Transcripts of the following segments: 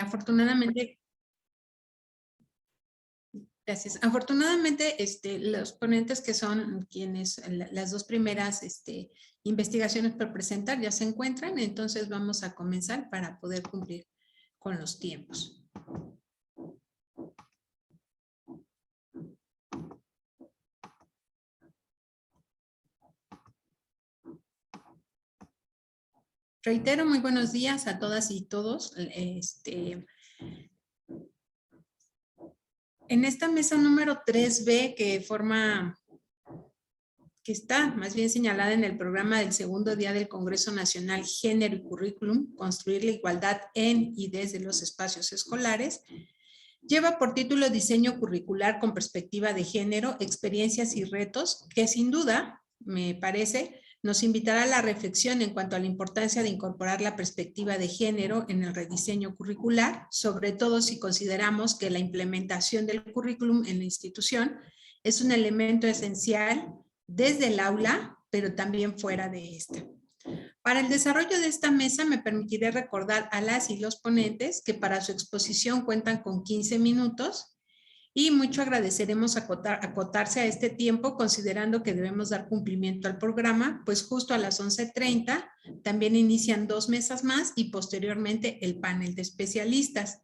afortunadamente, gracias. Afortunadamente, los ponentes que son quienes, las dos primeras investigaciones por presentar ya se encuentran, entonces vamos a comenzar para poder cumplir con los tiempos. Reitero, muy buenos días a todas y todos. En esta mesa número 3B que está más bien señalada en el programa del segundo día del Congreso Nacional Género y Currículum, Construir la Igualdad en y desde los espacios escolares, lleva por título Diseño curricular con perspectiva de género, experiencias y retos, que sin duda, me parece, nos invitará a la reflexión en cuanto a la importancia de incorporar la perspectiva de género en el rediseño curricular, sobre todo si consideramos que la implementación del currículum en la institución es un elemento esencial desde el aula, pero también fuera de esta. Para el desarrollo de esta mesa me permitiré recordar a las y los ponentes que para su exposición cuentan con 15 minutos y mucho agradeceremos acotarse a este tiempo considerando que debemos dar cumplimiento al programa, pues justo a las 11:30 también inician 2 mesas más y posteriormente el panel de especialistas.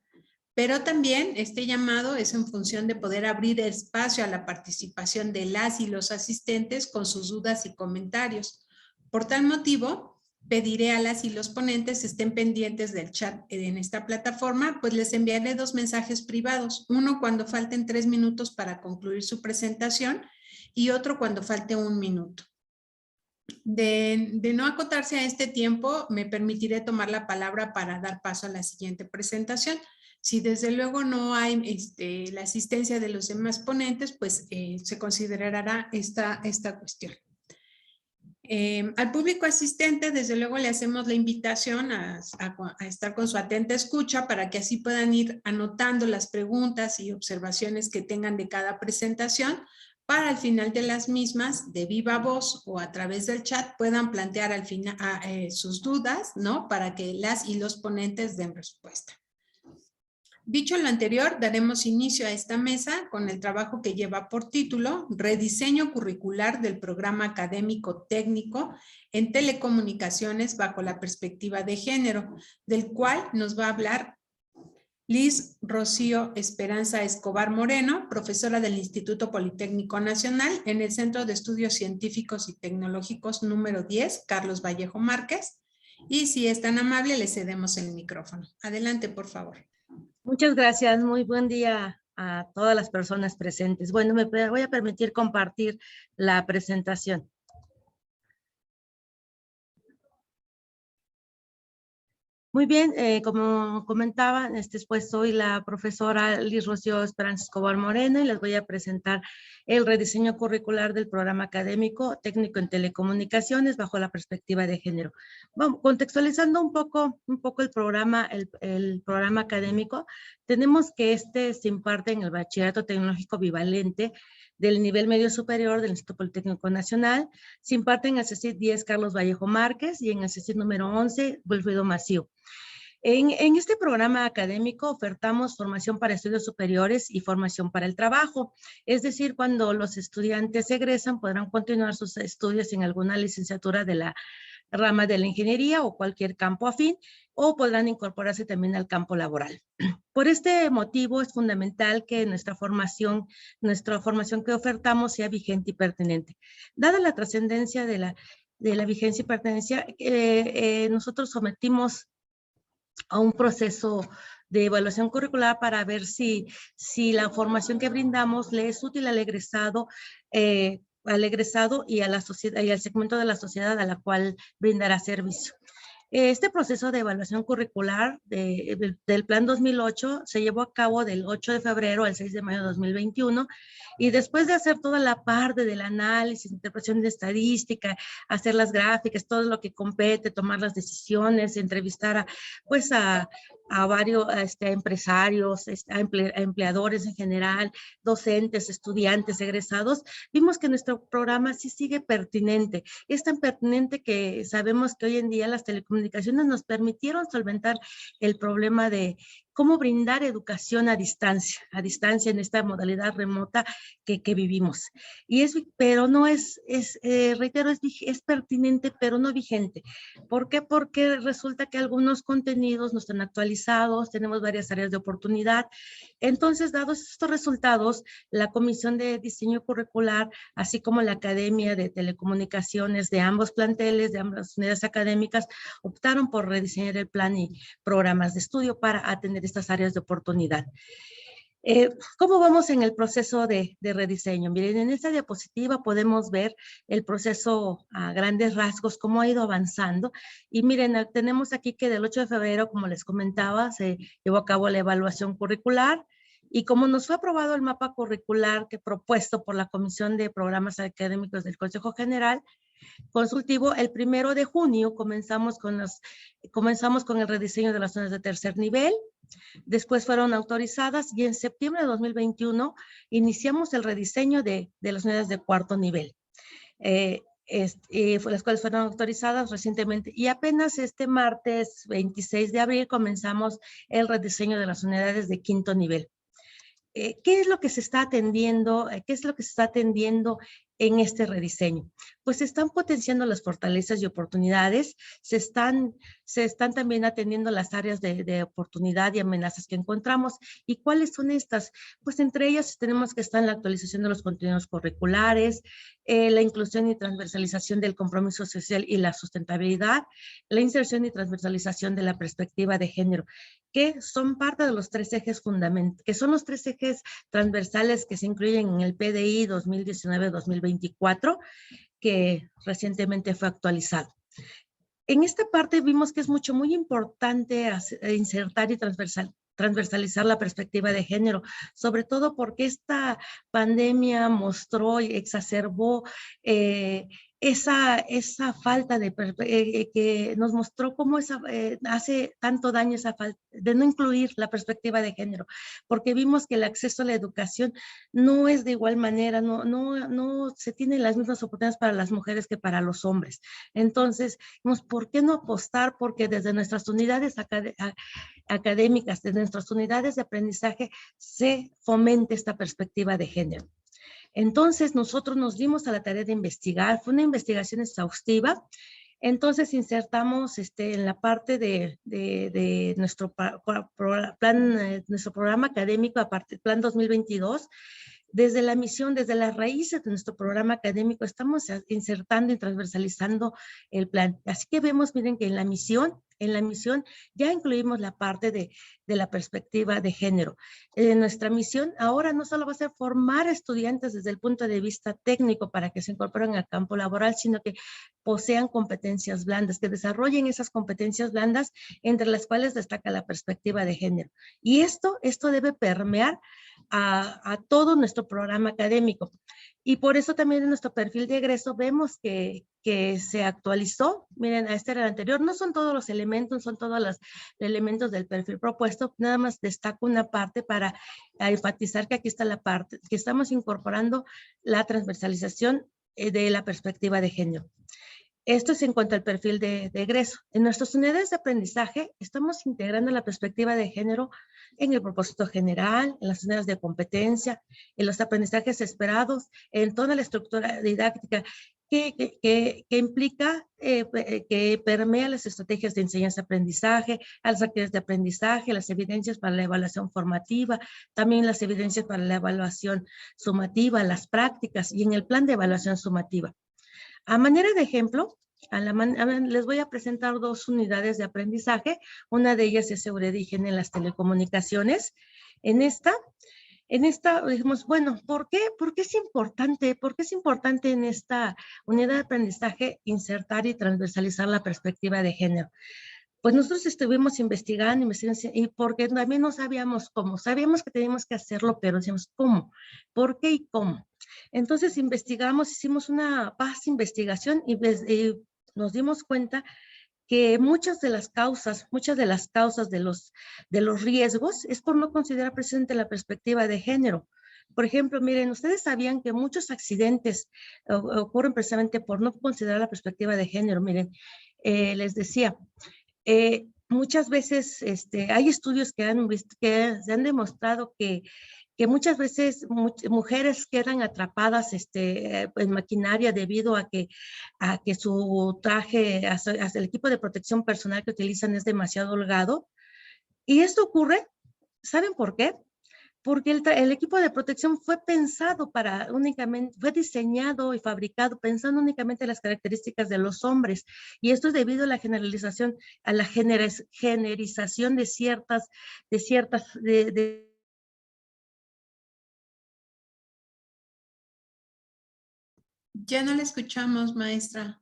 Pero también este llamado es en función de poder abrir espacio a la participación de las y los asistentes con sus dudas y comentarios. Por tal motivo, pediré a las y los ponentes estén pendientes del chat en esta plataforma, pues les enviaré 2 mensajes privados, uno cuando falten 3 minutos para concluir su presentación y otro cuando falte 1 minuto. De no acotarse a este tiempo, me permitiré tomar la palabra para dar paso a la siguiente presentación. Si desde luego no hay la asistencia de los demás ponentes, pues se considerará esta cuestión. Al público asistente, desde luego le hacemos la invitación a estar con su atenta escucha para que así puedan ir anotando las preguntas y observaciones que tengan de cada presentación para al final de las mismas, de viva voz o a través del chat, puedan plantear al final sus dudas, ¿no? Para que las y los ponentes den respuesta. Dicho lo anterior, daremos inicio a esta mesa con el trabajo que lleva por título Rediseño curricular del programa académico técnico en telecomunicaciones bajo la perspectiva de género, del cual nos va a hablar Liz Rocío Esperanza Escobar Moreno, profesora del Instituto Politécnico Nacional en el Centro de Estudios Científicos y Tecnológicos número 10, Carlos Vallejo Márquez. Y si es tan amable, le cedemos el micrófono. Adelante, por favor. Muchas gracias, muy buen día a todas las personas presentes. Bueno, me voy a permitir compartir la presentación. Muy bien, como comentaban, pues soy la profesora Liz Rocío Esperanza Escobar Moreno y les voy a presentar el rediseño curricular del programa académico técnico en telecomunicaciones bajo la perspectiva de género. Bueno, contextualizando un poco el programa académico, tenemos que se imparte en el Bachillerato Tecnológico Bivalente del nivel medio superior del Instituto Politécnico Nacional, se imparte en el CECIT 10 Carlos Vallejo Márquez y en el CECIT número 11 Wilfrido Maciú. En este programa académico ofertamos formación para estudios superiores y formación para el trabajo, es decir, cuando los estudiantes egresan podrán continuar sus estudios en alguna licenciatura de la rama de la ingeniería o cualquier campo afín, o podrán incorporarse también al campo laboral. Por este motivo es fundamental que nuestra formación que ofertamos sea vigente y pertinente. Dada la trascendencia de la vigencia y pertenencia, nosotros sometimos a un proceso de evaluación curricular para ver si la formación que brindamos le es útil al egresado y a la sociedad y al segmento de la sociedad a la cual brindará servicio. Este proceso de evaluación curricular del Plan 2008 se llevó a cabo del 8 de febrero al 6 de mayo de 2021 y después de hacer toda la parte del análisis, interpretación de estadística, hacer las gráficas, todo lo que compete, tomar las decisiones, entrevistar a varios empresarios, a empleadores en general, docentes, estudiantes, egresados, vimos que nuestro programa sí sigue pertinente. Es tan pertinente que sabemos que hoy en día las telecomunicaciones nos permitieron solventar el problema de cómo brindar educación a distancia en esta modalidad remota que vivimos. Pero no reitero, es pertinente, pero no vigente. ¿Por qué? Porque resulta que algunos contenidos no están actualizados, tenemos varias áreas de oportunidad. Entonces, dados estos resultados, la Comisión de Diseño Curricular, así como la Academia de Telecomunicaciones de ambos planteles, de ambas unidades académicas, optaron por rediseñar el plan y programas de estudio para atender estas áreas de oportunidad. ¿Cómo vamos en el proceso de rediseño? Miren, en esta diapositiva podemos ver el proceso a grandes rasgos, cómo ha ido avanzando. Y miren, tenemos aquí que del 8 de febrero, como les comentaba, se llevó a cabo la evaluación curricular. Y como nos fue aprobado el mapa curricular que propuesto por la Comisión de Programas Académicos del Consejo General Consultivo, el 1 de junio comenzamos con el rediseño de las zonas de tercer nivel. Después fueron autorizadas y en septiembre de 2021 iniciamos el rediseño de las unidades de cuarto nivel, las cuales fueron autorizadas recientemente. Y apenas este martes 26 de abril comenzamos el rediseño de las unidades de quinto nivel. ¿Qué es lo que se está atendiendo? ¿Qué es lo que se está atendiendo en este rediseño? Pues se están potenciando las fortalezas y oportunidades, se están también atendiendo las áreas de oportunidad y amenazas que encontramos. ¿Y cuáles son estas? Pues entre ellas tenemos que estar en la actualización de los contenidos curriculares, la inclusión y transversalización del compromiso social y la sustentabilidad, la inserción y transversalización de la perspectiva de género, que son parte de los tres ejes fundamentales, que son los tres ejes transversales que se incluyen en el PDI 2019-2024, que recientemente fue actualizado. En esta parte vimos que es muy importante insertar y transversalizar la perspectiva de género, sobre todo porque esta pandemia mostró y exacerbó esa falta que nos mostró cómo hace tanto daño esa falta de no incluir la perspectiva de género, porque vimos que el acceso a la educación no es de igual manera, no se tienen las mismas oportunidades para las mujeres que para los hombres. Entonces, ¿por qué no apostar? Porque desde nuestras unidades académicas, desde nuestras unidades de aprendizaje, se fomente esta perspectiva de género. Entonces, nosotros nos dimos a la tarea de investigar, fue una investigación exhaustiva. Entonces, insertamos en la parte de nuestro plan, nuestro programa académico, plan 2022, desde la misión, desde las raíces de nuestro programa académico, estamos insertando y transversalizando el plan. Así que vemos, miren, que en la misión ya incluimos la parte de la perspectiva de género. Nuestra misión ahora no solo va a ser formar estudiantes desde el punto de vista técnico para que se incorporen al campo laboral, sino que posean competencias blandas, que desarrollen esas competencias blandas, entre las cuales destaca la perspectiva de género. Y esto debe permear a todo nuestro programa académico. Y por eso también en nuestro perfil de egreso vemos que se actualizó. Miren, este era el anterior. No son todos los elementos, son todos los elementos del perfil propuesto. Nada más destaco una parte para enfatizar que aquí está la parte, que estamos incorporando la transversalización de la perspectiva de género. Esto es en cuanto al perfil de egreso. En nuestras unidades de aprendizaje estamos integrando la perspectiva de género en el propósito general, en las unidades de competencia, en los aprendizajes esperados, en toda la estructura didáctica que implica, que permea las estrategias de enseñanza-aprendizaje, a las actividades de aprendizaje, las evidencias para la evaluación formativa, también las evidencias para la evaluación sumativa, las prácticas y en el plan de evaluación sumativa. A manera de ejemplo, les voy a presentar dos unidades de aprendizaje. Una de ellas es seguridad y higiene en las telecomunicaciones. En esta dijimos, bueno, ¿por qué es importante? ¿Por qué es importante en esta unidad de aprendizaje insertar y transversalizar la perspectiva de género? Pues nosotros estuvimos investigando y porque también no sabíamos cómo. Sabíamos que teníamos que hacerlo, pero decíamos, ¿cómo? ¿Por qué y cómo? Entonces investigamos, hicimos una vasta investigación y nos dimos cuenta que muchas de las causas de los riesgos es por no considerar presente la perspectiva de género. Por ejemplo, miren, ustedes sabían que muchos accidentes ocurren precisamente por no considerar la perspectiva de género. Miren, les decía, muchas veces hay estudios que que se han demostrado que muchas veces mujeres quedan atrapadas en maquinaria debido a que su traje, hasta el equipo de protección personal que utilizan es demasiado holgado. Y esto ocurre, ¿saben por qué? Porque el equipo de protección fue pensado fue diseñado y fabricado pensando únicamente en las características de los hombres. Y esto es debido a la generización de ciertas. Ya no la escuchamos, maestra.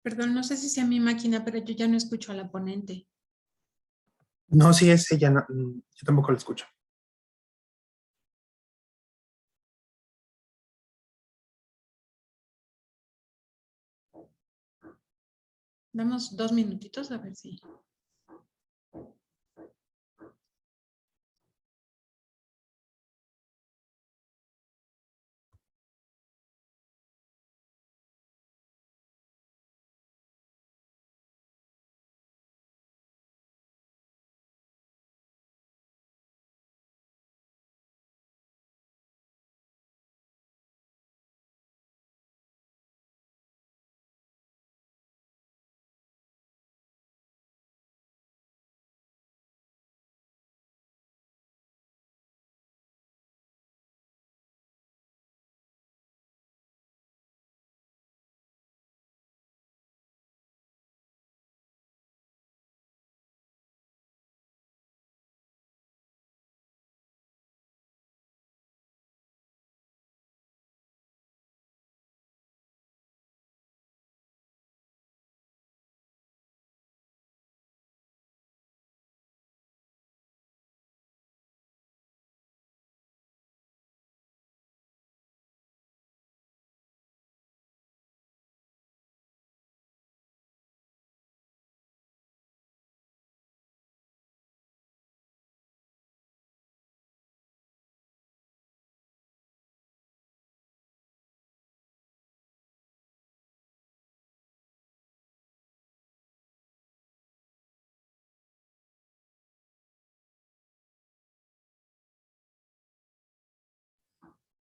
Perdón, no sé si sea mi máquina, pero yo ya no escucho a la ponente. No, sí es ella, yo tampoco la escucho. Damos 2 minutitos a ver si.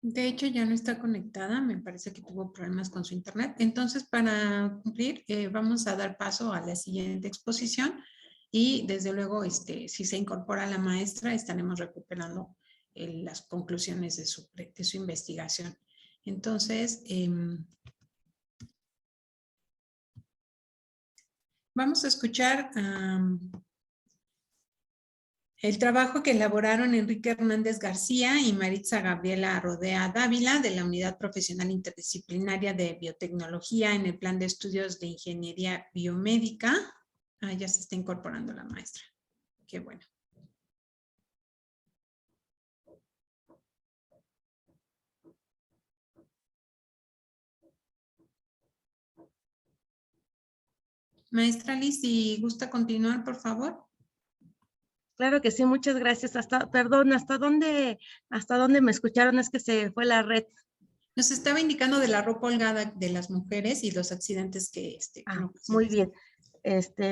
De hecho, ya no está conectada. Me parece que tuvo problemas con su internet. Entonces, para cumplir, vamos a dar paso a la siguiente exposición y desde luego, si se incorpora la maestra, estaremos recuperando las conclusiones de su investigación. Entonces, vamos a escuchar el trabajo que elaboraron Enrique Hernández García y Maritza Gabriela Rodea Dávila de la Unidad Profesional Interdisciplinaria de Biotecnología en el Plan de Estudios de Ingeniería Biomédica. Ya se está incorporando la maestra. Qué bueno. Maestra Liz, si gusta continuar, por favor. Claro que sí, muchas gracias. Perdón, ¿hasta dónde me escucharon? Es que se fue la red. Nos estaba indicando de la ropa holgada de las mujeres y los accidentes que muy bien.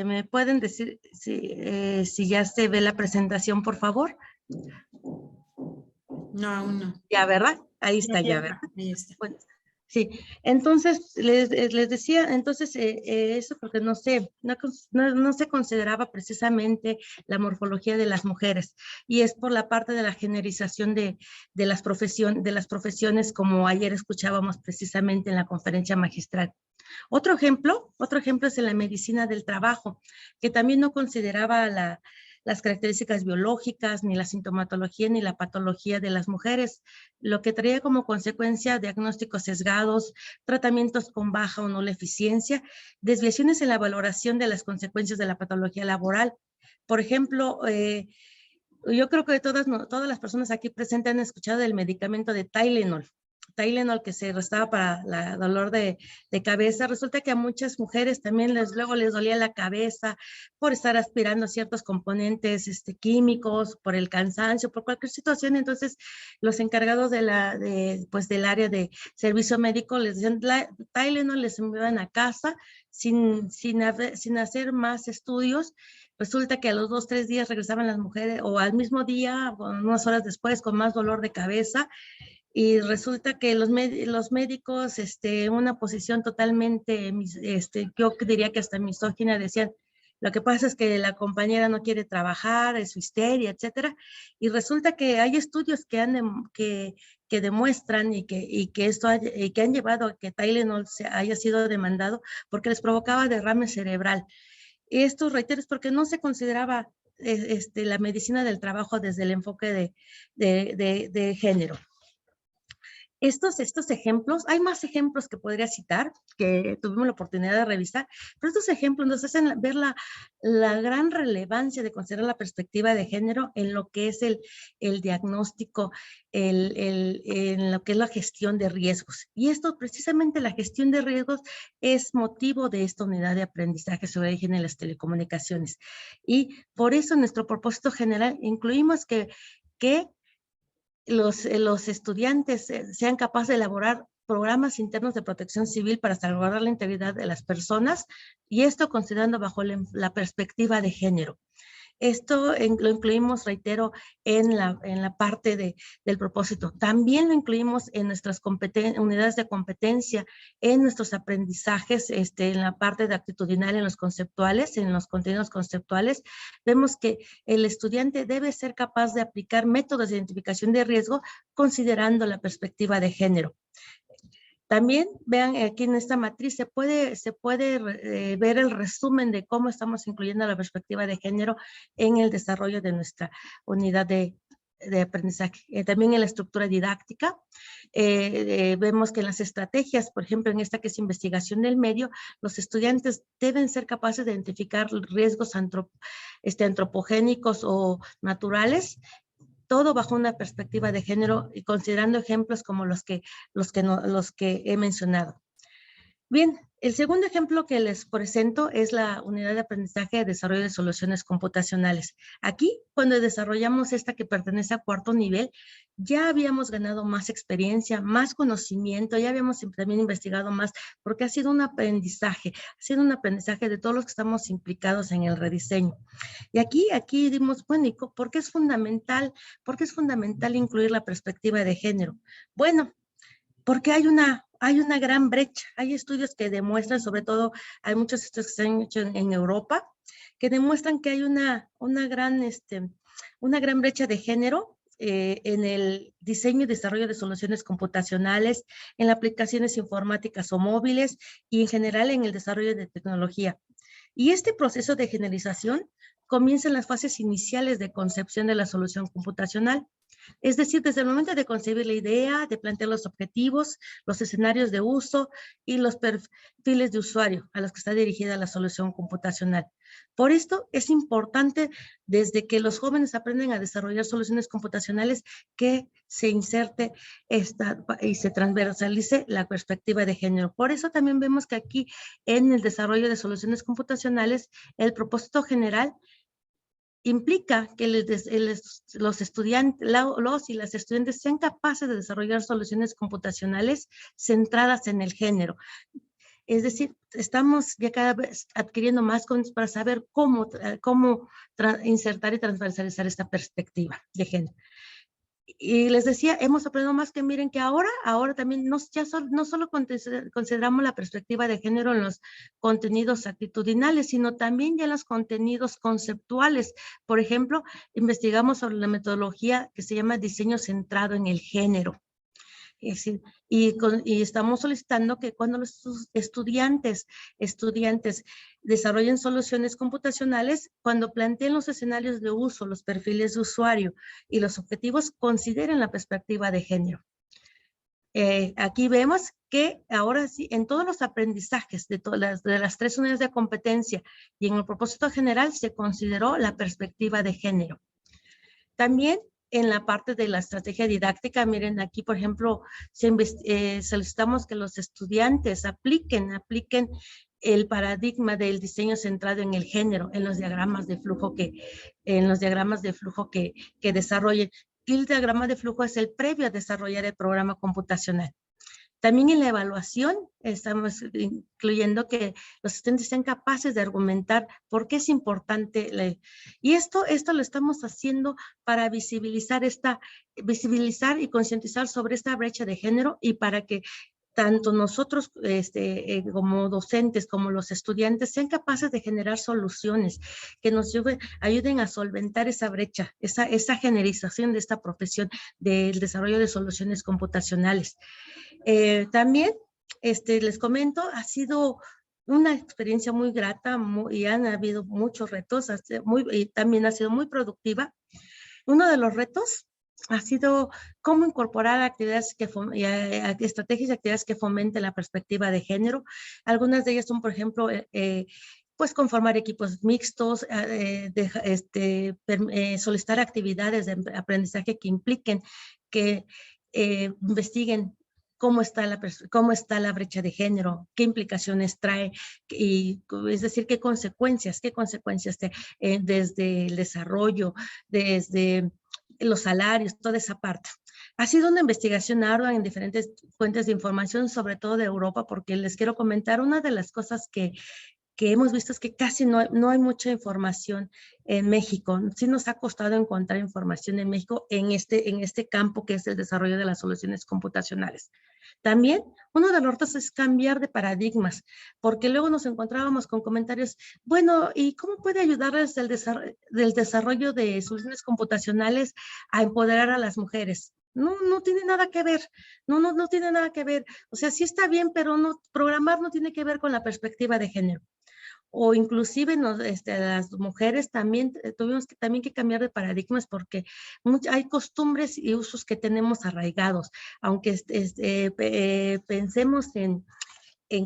¿Me pueden decir si ya se ve la presentación, por favor? No, aún no. Ya, ¿verdad? Ahí está, ya, ¿verdad? Ahí está. Bueno, sí, entonces les decía, entonces eso porque no se consideraba precisamente la morfología de las mujeres y es por la parte de la generización de las profesiones como ayer escuchábamos precisamente en la conferencia magistral. Otro ejemplo es en la medicina del trabajo, que también no consideraba las características biológicas, ni la sintomatología, ni la patología de las mujeres, lo que traía como consecuencia diagnósticos sesgados, tratamientos con baja o nula eficiencia, desviaciones en la valoración de las consecuencias de la patología laboral. Por ejemplo, yo creo que todas las personas aquí presentes han escuchado del medicamento de Tylenol. Tylenol que se restaba para el dolor de cabeza. Resulta que a muchas mujeres también luego les dolía la cabeza por estar aspirando ciertos componentes químicos, por el cansancio, por cualquier situación. Entonces, los encargados del área de servicio médico les decían Tylenol, les enviaban a casa sin hacer más estudios. Resulta que a los 2 o 3 días regresaban las mujeres, o al mismo día, o unas horas después, con más dolor de cabeza. Y resulta que los médicos, una posición totalmente, yo diría que hasta misógina, decían, lo que pasa es que la compañera no quiere trabajar, es su histeria, etcétera. Y resulta que hay estudios que demuestran y que han llevado a que Tylenol haya sido demandado porque les provocaba derrame cerebral. Esto, reitero, es porque no se consideraba la medicina del trabajo desde el enfoque de género. Estos ejemplos, hay más ejemplos que podría citar, que tuvimos la oportunidad de revisar, pero estos ejemplos nos hacen ver la gran relevancia de considerar la perspectiva de género en lo que es el diagnóstico, en lo que es la gestión de riesgos. Y esto, precisamente la gestión de riesgos, es motivo de esta unidad de aprendizaje sobre origen en las telecomunicaciones. Y por eso en nuestro propósito general incluimos que los estudiantes sean capaces de elaborar programas internos de protección civil para salvaguardar la integridad de las personas, y esto considerando bajo la perspectiva de género. Esto lo incluimos, reitero, en la parte del propósito. También lo incluimos en nuestras unidades de competencia, en nuestros aprendizajes, en la parte de actitudinal, en los conceptuales, en los contenidos conceptuales. Vemos que el estudiante debe ser capaz de aplicar métodos de identificación de riesgo considerando la perspectiva de género. También vean aquí en esta matriz se puede ver el resumen de cómo estamos incluyendo la perspectiva de género en el desarrollo de nuestra unidad de aprendizaje. También en la estructura didáctica, vemos que en las estrategias, por ejemplo, en esta que es investigación del medio, los estudiantes deben ser capaces de identificar riesgos antropogénicos o naturales, todo bajo una perspectiva de género y considerando ejemplos como los que he mencionado. Bien, el segundo ejemplo que les presento es la unidad de aprendizaje de desarrollo de soluciones computacionales. Aquí, cuando desarrollamos esta que pertenece a 4º nivel, ya habíamos ganado más experiencia, más conocimiento, ya habíamos también investigado más, porque ha sido un aprendizaje de todos los que estamos implicados en el rediseño. Y aquí dimos, bueno, ¿por qué es fundamental? ¿Por qué es fundamental incluir la perspectiva de género? Bueno, porque hay una gran brecha. Hay estudios que demuestran, sobre todo, hay muchos estudios que se han hecho en Europa, que demuestran que hay una gran brecha de género en el diseño y desarrollo de soluciones computacionales, en las aplicaciones informáticas o móviles y en general en el desarrollo de tecnología. Y este proceso de generalización comienza en las fases iniciales de concepción de la solución computacional. Es decir, desde el momento de concebir la idea, de plantear los objetivos, los escenarios de uso y los perfiles de usuario a los que está dirigida la solución computacional. Por esto es importante, desde que los jóvenes aprenden a desarrollar soluciones computacionales, que se inserte y se transversalice la perspectiva de género. Por eso también vemos que aquí en el desarrollo de soluciones computacionales, el propósito general implica que los estudiantes, los y las estudiantes sean capaces de desarrollar soluciones computacionales centradas en el género. Es decir, estamos ya cada vez adquiriendo más conocimientos para saber cómo insertar y transversalizar esta perspectiva de género. Y les decía, hemos aprendido más, que miren que ahora también no solo consideramos la perspectiva de género en los contenidos actitudinales, sino también ya en los contenidos conceptuales. Por ejemplo, investigamos sobre la metodología que se llama diseño centrado en el género. Es decir, y estamos solicitando que cuando los estudiantes desarrollen soluciones computacionales, cuando planteen los escenarios de uso, los perfiles de usuario y los objetivos, consideren la perspectiva de género. Aquí vemos que ahora sí, en todos los aprendizajes de las 3 unidades de competencia y en el propósito general, se consideró la perspectiva de género. También en la parte de la estrategia didáctica. Miren, aquí, por ejemplo, solicitamos que los estudiantes apliquen el paradigma del diseño centrado en el género, en los diagramas de flujo que desarrollen. Y el diagrama de flujo es el previo a desarrollar el programa computacional. También en la evaluación estamos incluyendo que los estudiantes sean capaces de argumentar por qué es importante. Y esto lo estamos haciendo para visibilizar y concientizar sobre esta brecha de género, y para que tanto nosotros como docentes como los estudiantes sean capaces de generar soluciones que nos ayuden a solventar esa brecha, esa generización de esta profesión del desarrollo de soluciones computacionales. También les comento, ha sido una experiencia muy grata y han habido muchos retos, y también ha sido muy productiva. Uno de los retos ha sido cómo incorporar actividades estrategias y actividades que fomenten la perspectiva de género. Algunas de ellas son, por ejemplo, pues conformar equipos mixtos, solicitar actividades de aprendizaje que impliquen que investiguen cómo está la brecha de género, qué implicaciones trae, y es decir, qué consecuencias desde el desarrollo, desde los salarios, toda esa parte. Ha sido una investigación ardua en diferentes fuentes de información, sobre todo de Europa, porque les quiero comentar, una de las cosas que hemos visto es que casi no hay mucha información en México. Sí nos ha costado encontrar información en México en este campo que es el desarrollo de las soluciones computacionales. También, uno de los retos es cambiar de paradigmas, porque luego nos encontrábamos con comentarios, bueno, ¿y cómo puede ayudarles del desarrollo de soluciones computacionales a empoderar a las mujeres? No tiene nada que ver, no tiene nada que ver. O sea, sí está bien, pero programar no tiene que ver con la perspectiva de género. O inclusive las mujeres también tuvimos que cambiar de paradigmas, porque hay costumbres y usos que tenemos arraigados. Aunque pensemos en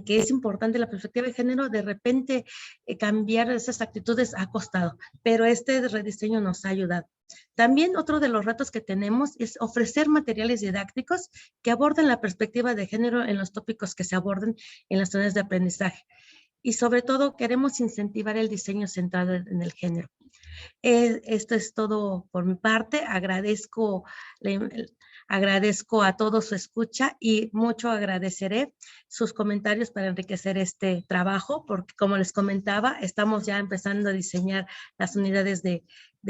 que es importante la perspectiva de género, de repente cambiar esas actitudes ha costado, pero este rediseño nos ha ayudado. También otro de los retos que tenemos es ofrecer materiales didácticos que aborden la perspectiva de género en los tópicos que se aborden en las zonas de aprendizaje. Y sobre todo queremos incentivar el diseño centrado en el género. Esto es todo por mi parte. Agradezco a todos su escucha, y mucho agradeceré sus comentarios para enriquecer este trabajo, porque como les comentaba, estamos ya empezando a diseñar las unidades de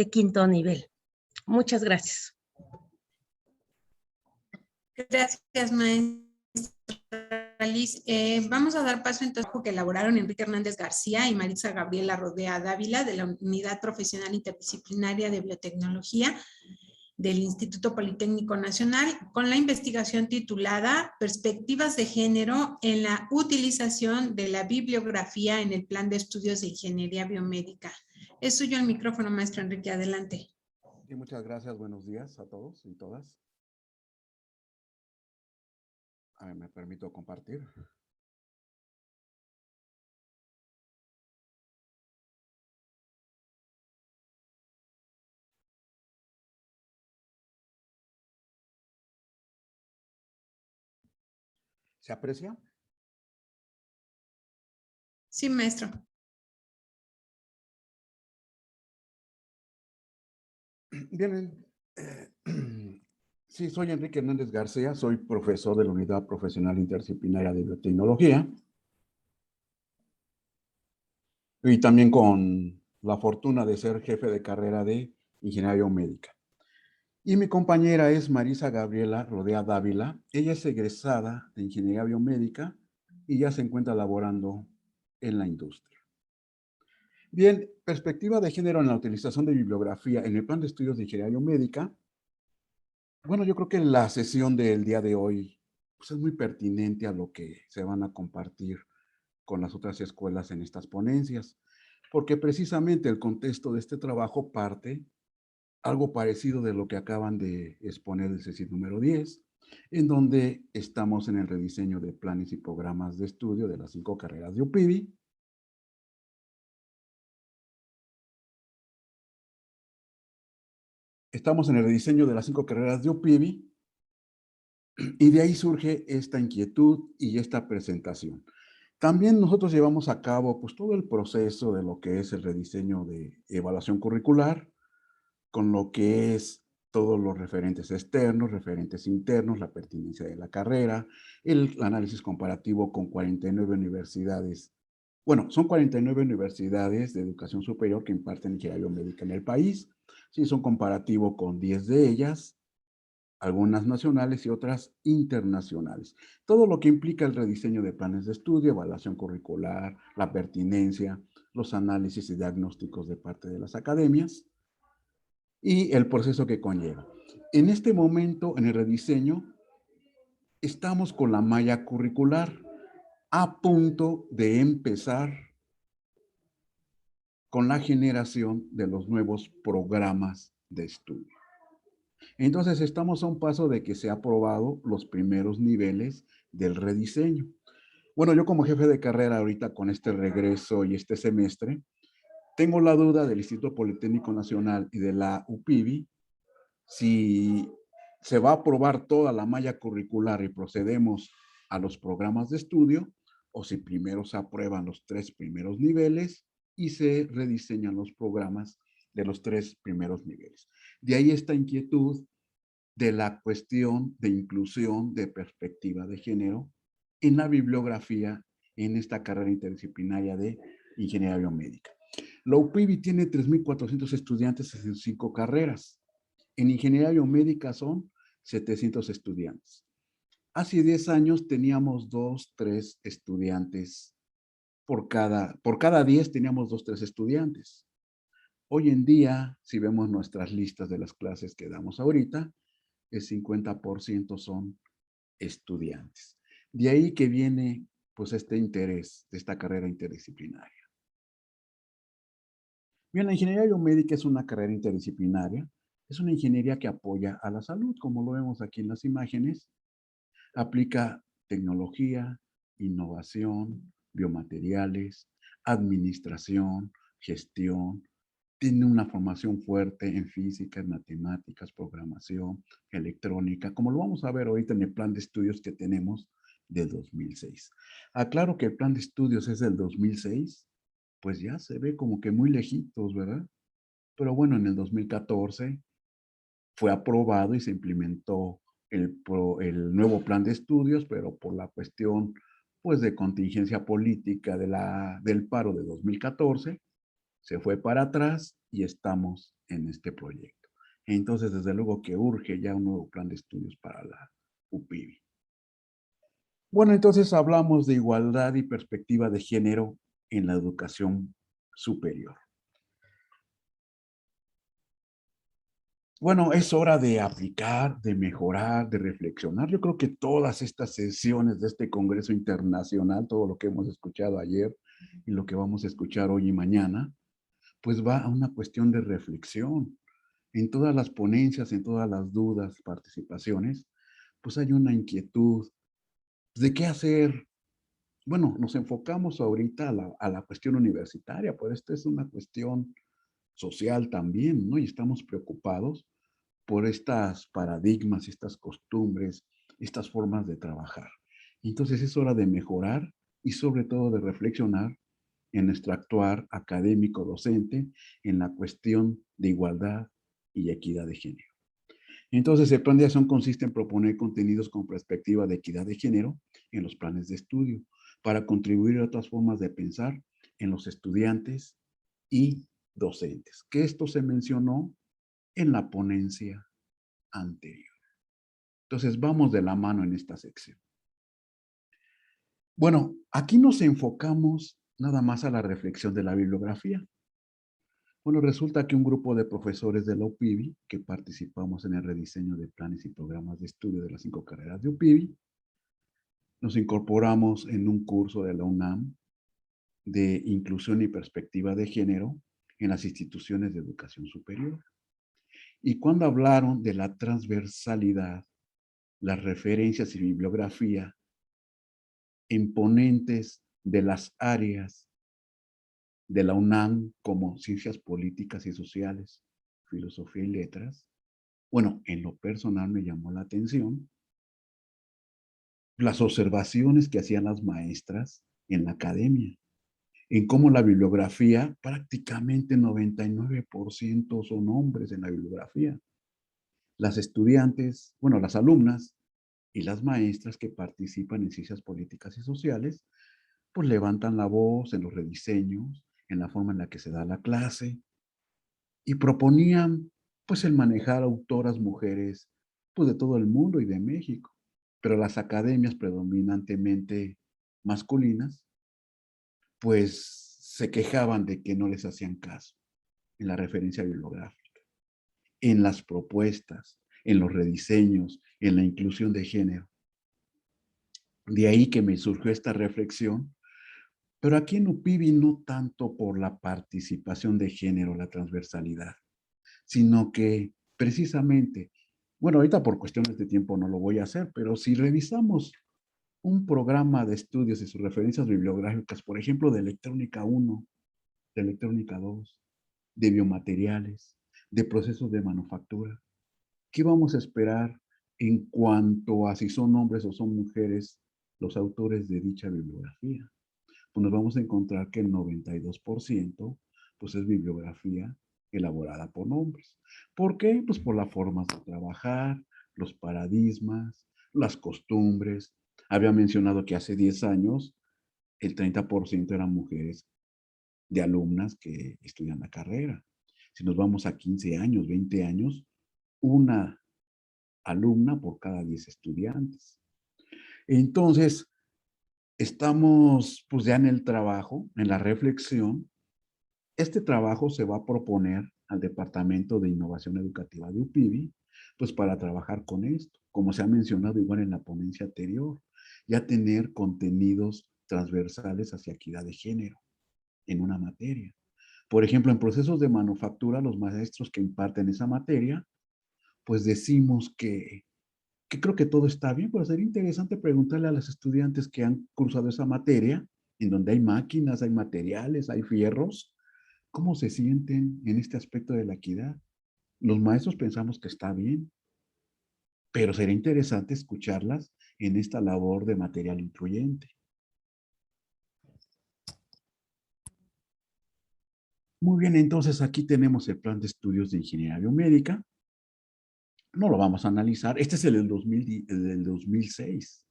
quinto nivel. Muchas gracias. Gracias, maestra Liz. Vamos a dar paso entonces que elaboraron Enrique Hernández García y Maritza Gabriela Rodea Dávila, de la Unidad Profesional Interdisciplinaria de Biotecnología del Instituto Politécnico Nacional, con la investigación titulada Perspectivas de Género en la utilización de la bibliografía en el Plan de Estudios de Ingeniería Biomédica. Es suyo el micrófono, maestro Enrique, adelante. Sí, muchas gracias. Buenos días a todos y todas. A ver, me permito compartir. ¿Se aprecia? Sí, maestro. Bien, sí, soy Enrique Hernández García, soy profesor de la Unidad Profesional Interdisciplinaria de Biotecnología, y también con la fortuna de ser jefe de carrera de Ingeniería Biomédica. Y mi compañera es Maritza Gabriela Rodea Dávila. Ella es egresada de Ingeniería Biomédica y ya se encuentra laborando en la industria. Bien, perspectiva de género en la utilización de bibliografía en el plan de estudios de Ingeniería Biomédica. Bueno, yo creo que la sesión del día de hoy pues, es muy pertinente a lo que se van a compartir con las otras escuelas en estas ponencias, porque precisamente el contexto de este trabajo parte algo parecido de lo que acaban de exponer el CECIT número 10, en donde estamos en el rediseño de planes y programas de estudio de las 5 carreras de UPIBI. estamos en el rediseño de las 5 carreras de UPIBI y de ahí surge esta inquietud y esta presentación. También nosotros llevamos a cabo pues, todo el proceso de lo que es el rediseño de evaluación curricular, con lo que es todos los referentes externos, referentes internos, la pertinencia de la carrera, el análisis comparativo con 49 universidades. Bueno, son 49 universidades de educación superior que imparten ingeniería biomédica en el país. Sí, son comparativo con 10 de ellas, algunas nacionales y otras internacionales. Todo lo que implica el rediseño de planes de estudio, evaluación curricular, la pertinencia, los análisis y diagnósticos de parte de las academias y el proceso que conlleva. En este momento, en el rediseño, estamos con la malla curricular a punto de empezar con la generación de los nuevos programas de estudio. Entonces, estamos a un paso de que se han aprobado los primeros niveles del rediseño. Bueno, yo como jefe de carrera ahorita con este regreso y este semestre, tengo la duda del Instituto Politécnico Nacional y de la UPIBI si se va a aprobar toda la malla curricular y procedemos a los programas de estudio, o si primero se aprueban los 3 primeros niveles y se rediseñan los programas de los 3 primeros niveles. De ahí esta inquietud de la cuestión de inclusión de perspectiva de género en la bibliografía en esta carrera interdisciplinaria de ingeniería biomédica. La UPIBI tiene 3,400 estudiantes en 5 carreras. En ingeniería biomédica son 700 estudiantes. Hace 10 años teníamos 2, 3 estudiantes por cada 10 teníamos 2, 3 estudiantes. Hoy en día, si vemos nuestras listas de las clases que damos ahorita, el 50% son estudiantes. De ahí que viene pues este interés de esta carrera interdisciplinaria. Bien, la ingeniería biomédica es una carrera interdisciplinaria. Es una ingeniería que apoya a la salud, como lo vemos aquí en las imágenes. Aplica tecnología, innovación, biomateriales, administración, gestión. Tiene una formación fuerte en física, en matemáticas, programación, electrónica, como lo vamos a ver ahorita en el plan de estudios que tenemos de 2006. Aclaro que el plan de estudios es del 2006, pues ya se ve como que muy lejitos, ¿verdad? Pero bueno, en el 2014 fue aprobado y se implementó el nuevo plan de estudios, pero por la cuestión pues de contingencia política del paro de 2014, se fue para atrás y estamos en este proyecto. Entonces, desde luego que urge ya un nuevo plan de estudios para la UPIBI. Bueno, entonces hablamos de igualdad y perspectiva de género en la educación superior. Bueno, es hora de aplicar, de mejorar, de reflexionar. Yo creo que todas estas sesiones de este Congreso Internacional, todo lo que hemos escuchado ayer y lo que vamos a escuchar hoy y mañana, pues va a una cuestión de reflexión. En todas las ponencias, en todas las dudas, participaciones, pues hay una inquietud de qué hacer. Bueno, nos enfocamos ahorita a la cuestión universitaria, pero esta es una cuestión social también, ¿no? Y estamos preocupados por estas paradigmas, estas costumbres, estas formas de trabajar. Entonces es hora de mejorar y sobre todo de reflexionar en nuestro actuar académico docente en la cuestión de igualdad y equidad de género. Entonces, el plan de acción consiste en proponer contenidos con perspectiva de equidad de género en los planes de estudio para contribuir a otras formas de pensar en los estudiantes y docentes, que esto se mencionó en la ponencia anterior. Entonces, vamos de la mano en esta sección. Bueno, aquí nos enfocamos nada más a la reflexión de la bibliografía. Bueno, resulta que un grupo de profesores de la UPIBI, que participamos en el rediseño de planes y programas de estudio de las 5 carreras de UPIBI, nos incorporamos en un curso de la UNAM de inclusión y perspectiva de género en las instituciones de educación superior. Y cuando hablaron de la transversalidad, las referencias y bibliografía en ponentes de las áreas de la UNAM como ciencias políticas y sociales, filosofía y letras, Bueno, en lo personal me llamó la atención las observaciones que hacían las maestras en la academia, en cómo la bibliografía, prácticamente 99% son hombres en la bibliografía. Las estudiantes, bueno, las alumnas y las maestras que participan en ciencias políticas y sociales, pues levantan la voz en los rediseños, en la forma en la que se da la clase, y proponían pues el manejar autoras mujeres pues de todo el mundo y de México, pero las academias predominantemente masculinas pues se quejaban de que no les hacían caso en la referencia bibliográfica, en las propuestas, en los rediseños, en la inclusión de género. De ahí que me surgió esta reflexión, pero aquí en UPIBI no tanto por la participación de género, la transversalidad, sino que precisamente, bueno, ahorita por cuestiones de tiempo no lo voy a hacer, pero si revisamos un programa de estudios y sus referencias bibliográficas, por ejemplo, de electrónica 1, de electrónica 2, de biomateriales, de procesos de manufactura, ¿qué vamos a esperar en cuanto a si son hombres o son mujeres los autores de dicha bibliografía? Pues nos vamos a encontrar que el 92% pues es bibliografía elaborada por hombres. ¿Por qué? Pues por las formas de trabajar, los paradigmas, las costumbres. Había mencionado que hace 10 años el 30% eran mujeres de alumnas que estudian la carrera. Si nos vamos a 15 años, 20 años, una alumna por cada 10 estudiantes. Entonces, estamos pues ya en el trabajo, en la reflexión. Este trabajo se va a proponer al Departamento de Innovación Educativa de UPIBI, pues para trabajar con esto, como se ha mencionado igual en la ponencia anterior, ya tener contenidos transversales hacia equidad de género en una materia. Por ejemplo, en procesos de manufactura, los maestros que imparten esa materia, pues decimos que creo que todo está bien, pero sería interesante preguntarle a los estudiantes que han cursado esa materia, en donde hay máquinas, hay materiales, hay fierros, ¿cómo se sienten en este aspecto de la equidad? Los maestros pensamos que está bien, pero sería interesante escucharlas en esta labor de material incluyente. Muy bien, entonces aquí tenemos el plan de estudios de ingeniería biomédica. No lo vamos a analizar. Este es el del 2006,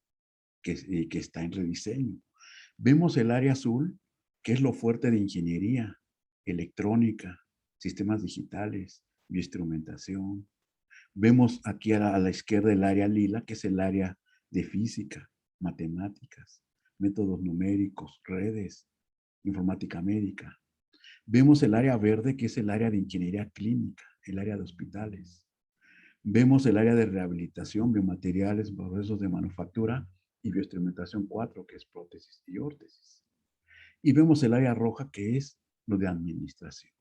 que está en rediseño. Vemos el área azul, que es lo fuerte de ingeniería, electrónica, sistemas digitales, bioinstrumentación. Vemos aquí a la izquierda el área lila, que es el área de física, matemáticas, métodos numéricos, redes, informática médica. Vemos el área verde, que es el área de ingeniería clínica, el área de hospitales. Vemos el área de rehabilitación, biomateriales, procesos de manufactura y bioinstrumentación 4, que es prótesis y órtesis. Y vemos el área roja, que es lo de administración.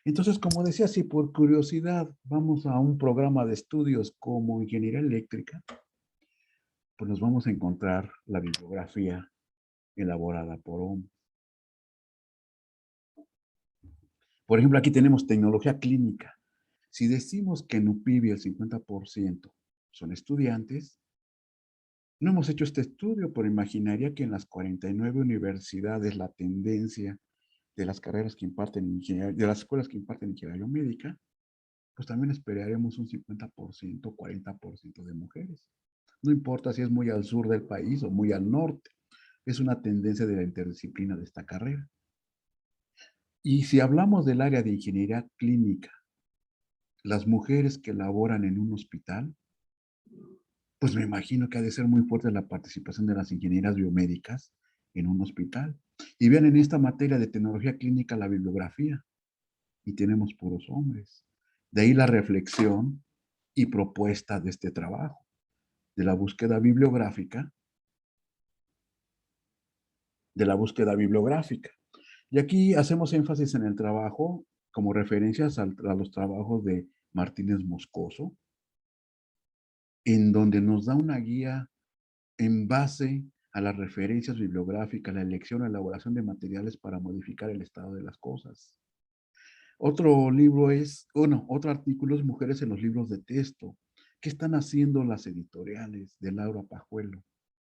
Entonces, como decía, si por curiosidad vamos a un programa de estudios como ingeniería eléctrica, pues nos vamos a encontrar la bibliografía elaborada por hombres. Por ejemplo, aquí tenemos tecnología clínica. Si decimos que en UPIBI el 50% son estudiantes, no hemos hecho este estudio, pero imaginaría que en las 49 universidades la tendencia de las carreras que imparten ingeniería, de las escuelas que imparten ingeniería médica, pues también esperaríamos un 50%, 40% de mujeres. No importa si es muy al sur del país o muy al norte, es una tendencia de la interdisciplina de esta carrera. Y si hablamos del área de ingeniería clínica, las mujeres que laboran en un hospital, pues me imagino que ha de ser muy fuerte la participación de las ingenieras biomédicas en un hospital. Y vean en esta materia de tecnología clínica la bibliografía, y tenemos puros hombres. De ahí la reflexión y propuesta de este trabajo, de la búsqueda bibliográfica, Y aquí hacemos énfasis en el trabajo como referencias a los trabajos de Martínez Moscoso, en donde nos da una guía en base a las referencias bibliográficas, la elección, la elaboración de materiales para modificar el estado de las cosas. Otro libro es, otro artículo es Mujeres en los libros de texto. ¿Qué están haciendo las editoriales de Laura Pajuelo?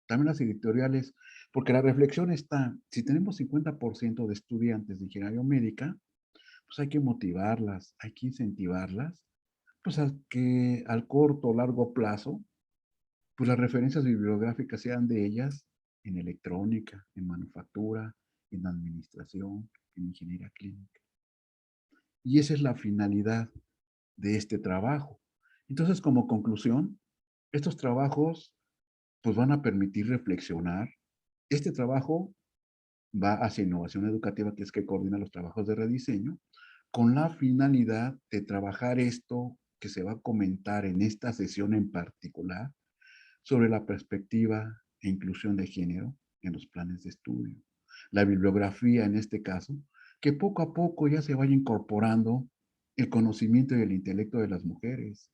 También las editoriales, porque la reflexión está, si tenemos 50% de estudiantes de ingeniería médica, pues hay que motivarlas, hay que incentivarlas, pues a que al corto o largo plazo, pues las referencias bibliográficas sean de ellas en electrónica, en manufactura, en administración, en ingeniería clínica. Y esa es la finalidad de este trabajo. Entonces, como conclusión, estos trabajos pues van a permitir reflexionar. Este trabajo va hacia innovación educativa, que es que coordina los trabajos de rediseño, con la finalidad de trabajar esto que se va a comentar en esta sesión en particular sobre la perspectiva e inclusión de género en los planes de estudio. La bibliografía, en este caso, que poco a poco ya se vaya incorporando el conocimiento y el intelecto de las mujeres,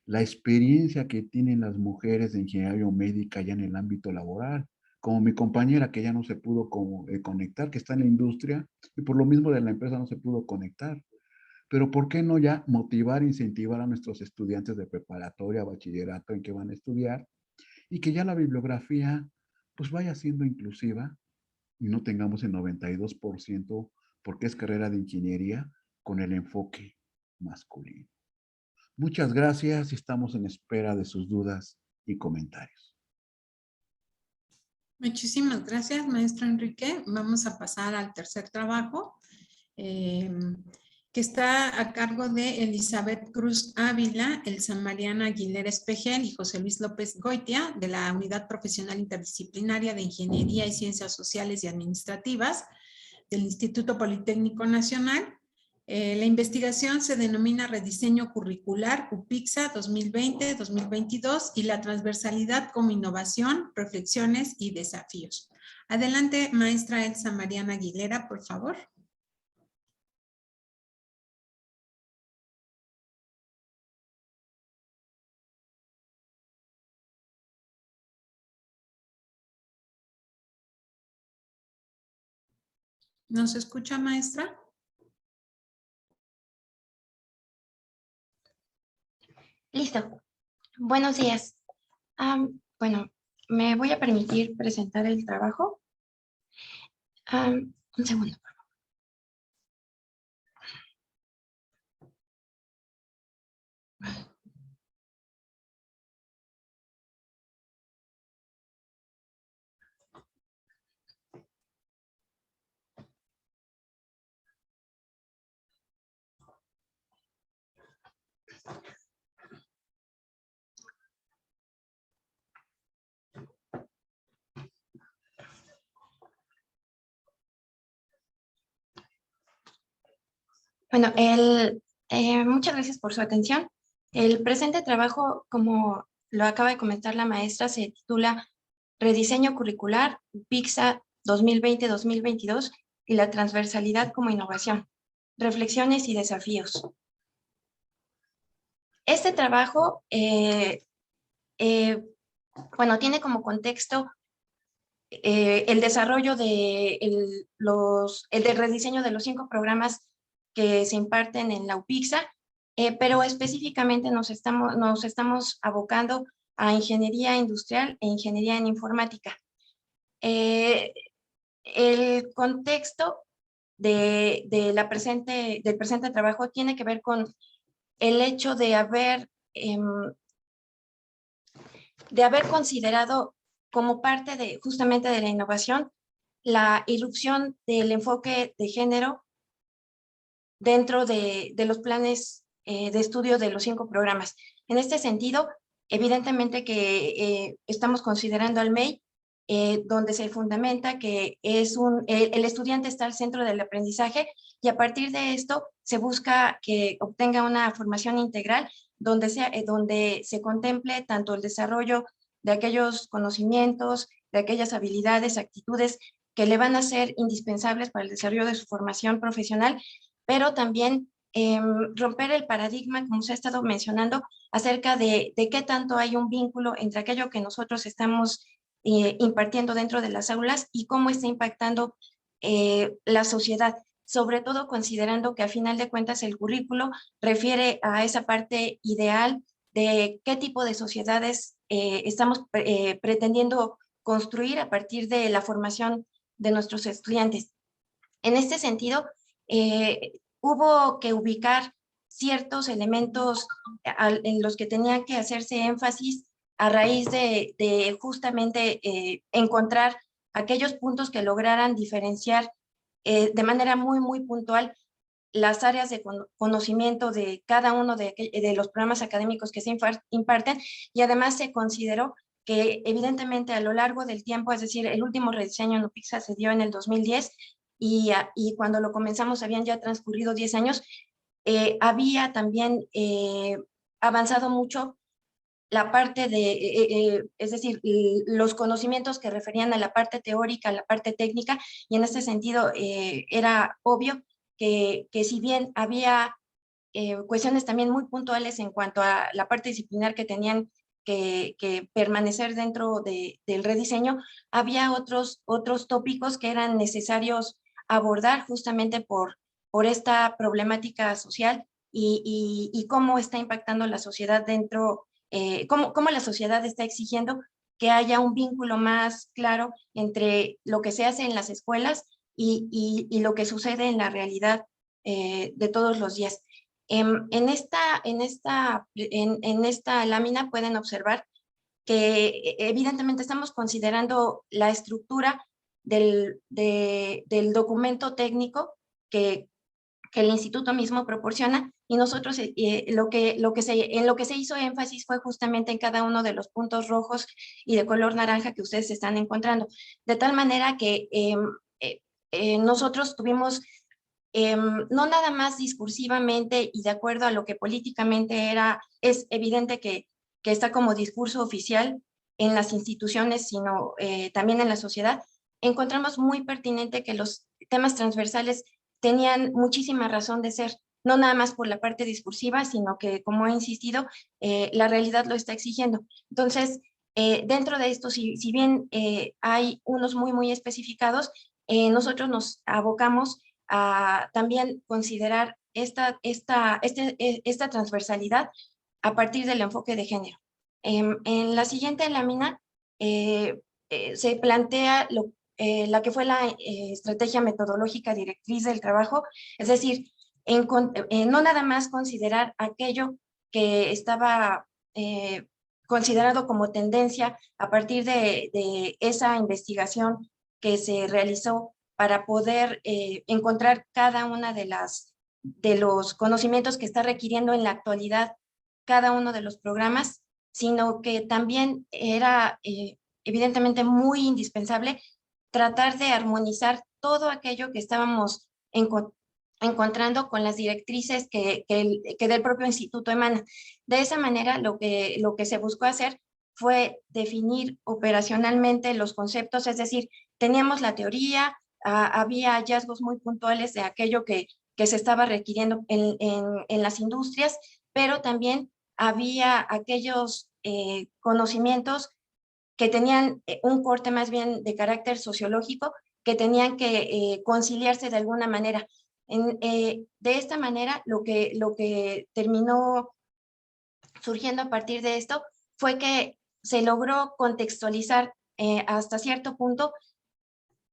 la experiencia que tienen las mujeres de ingeniería biomédica ya en el ámbito laboral, como mi compañera que ya no se pudo conectar, que está en la industria y por lo mismo de la empresa no se pudo conectar. Pero ¿por qué no ya motivar e incentivar a nuestros estudiantes de preparatoria, bachillerato en que van a estudiar y que ya la bibliografía pues vaya siendo inclusiva y no tengamos el 92% porque es carrera de ingeniería con el enfoque masculino? Muchas gracias y estamos en espera de sus dudas y comentarios. Muchísimas gracias, maestro Enrique. Vamos a pasar al tercer trabajo, que está a cargo de Elizabeth Cruz Ávila, Elsa Mariana Aguilera Espejel y José Luis López Goitia, de la Unidad Profesional Interdisciplinaria de Ingeniería y Ciencias Sociales y Administrativas del Instituto Politécnico Nacional. La investigación se denomina Rediseño Curricular UPICSA 2020-2022 y la transversalidad como innovación, reflexiones y desafíos. Adelante, maestra Elsa Mariana Aguilera, por favor. ¿Nos escucha, maestra? Listo. Buenos días. Bueno, me voy a permitir presentar el trabajo. Un segundo. Bueno, muchas gracias por su atención. El presente trabajo, como lo acaba de comentar la maestra, se titula Rediseño Curricular UPICSA 2020-2022 y la transversalidad como innovación, reflexiones y desafíos. Este trabajo, bueno, tiene como contexto el desarrollo del rediseño de los 5 programas que se imparten en la UPICSA, pero específicamente nos estamos abocando a ingeniería industrial e ingeniería en informática. El contexto del presente trabajo tiene que ver con el hecho de haber considerado como parte justamente de la innovación la irrupción del enfoque de género dentro de los planes de estudio de los 5 programas. En este sentido, evidentemente que estamos considerando al MEI, donde se fundamenta que el estudiante está al centro del aprendizaje y a partir de esto se busca que obtenga una formación integral donde se contemple tanto el desarrollo de aquellos conocimientos, de aquellas habilidades, actitudes que le van a ser indispensables para el desarrollo de su formación profesional, pero también romper el paradigma, como se ha estado mencionando, acerca de qué tanto hay un vínculo entre aquello que nosotros estamos impartiendo dentro de las aulas y cómo está impactando la sociedad. sobre todo considerando que a final de cuentas el currículo refiere a esa parte ideal de qué tipo de sociedades estamos pretendiendo construir a partir de la formación de nuestros estudiantes. En este sentido, hubo que ubicar ciertos elementos en los que tenían que hacerse énfasis a raíz de justamente encontrar aquellos puntos que lograran diferenciar de manera muy puntual las áreas de conocimiento de cada uno de los programas académicos que se imparten, y además se consideró que evidentemente a lo largo del tiempo, es decir, el último rediseño en UPIXA se dio en el 2010 y cuando lo comenzamos habían ya transcurrido 10 años, había también avanzado mucho la parte de, es decir, los conocimientos que referían a la parte teórica, a la parte técnica, y en este sentido era obvio que si bien había cuestiones también muy puntuales en cuanto a la parte disciplinar que tenían que permanecer dentro del rediseño, había otros tópicos que eran necesarios abordar justamente por esta problemática social y cómo está impactando la sociedad dentro, cómo la sociedad está exigiendo que haya un vínculo más claro entre lo que se hace en las escuelas y lo que sucede en la realidad de todos los días. En esta lámina pueden observar que evidentemente estamos considerando la estructura del documento técnico que el instituto mismo proporciona, y nosotros en lo que se hizo énfasis fue justamente en cada uno de los puntos rojos y de color naranja que ustedes están encontrando, de tal manera que nosotros tuvimos no nada más discursivamente y de acuerdo a lo que políticamente es evidente que está como discurso oficial en las instituciones, sino también en la sociedad, encontramos muy pertinente que los temas transversales tenían muchísima razón de ser, no nada más por la parte discursiva, sino que, como he insistido, la realidad lo está exigiendo. Entonces, dentro de esto, si bien hay unos muy especificados, nosotros nos abocamos a también considerar esta transversalidad a partir del enfoque de género. En la siguiente lámina se plantea la que fue la estrategia metodológica directriz del trabajo, es decir, no nada más considerar aquello que estaba considerado como tendencia a partir de esa investigación que se realizó para poder encontrar cada una de los conocimientos que está requiriendo en la actualidad cada uno de los programas, sino que también era evidentemente muy indispensable tratar de armonizar todo aquello que estábamos encontrando con las directrices que del propio instituto emana. De esa manera, lo que se buscó hacer fue definir operacionalmente los conceptos, es decir, teníamos la teoría, había hallazgos muy puntuales de aquello que se estaba requiriendo en las industrias, pero también había aquellos conocimientos que tenían un corte más bien de carácter sociológico, que tenían que conciliarse de alguna manera. De esta manera, lo que terminó surgiendo a partir de esto fue que se logró contextualizar hasta cierto punto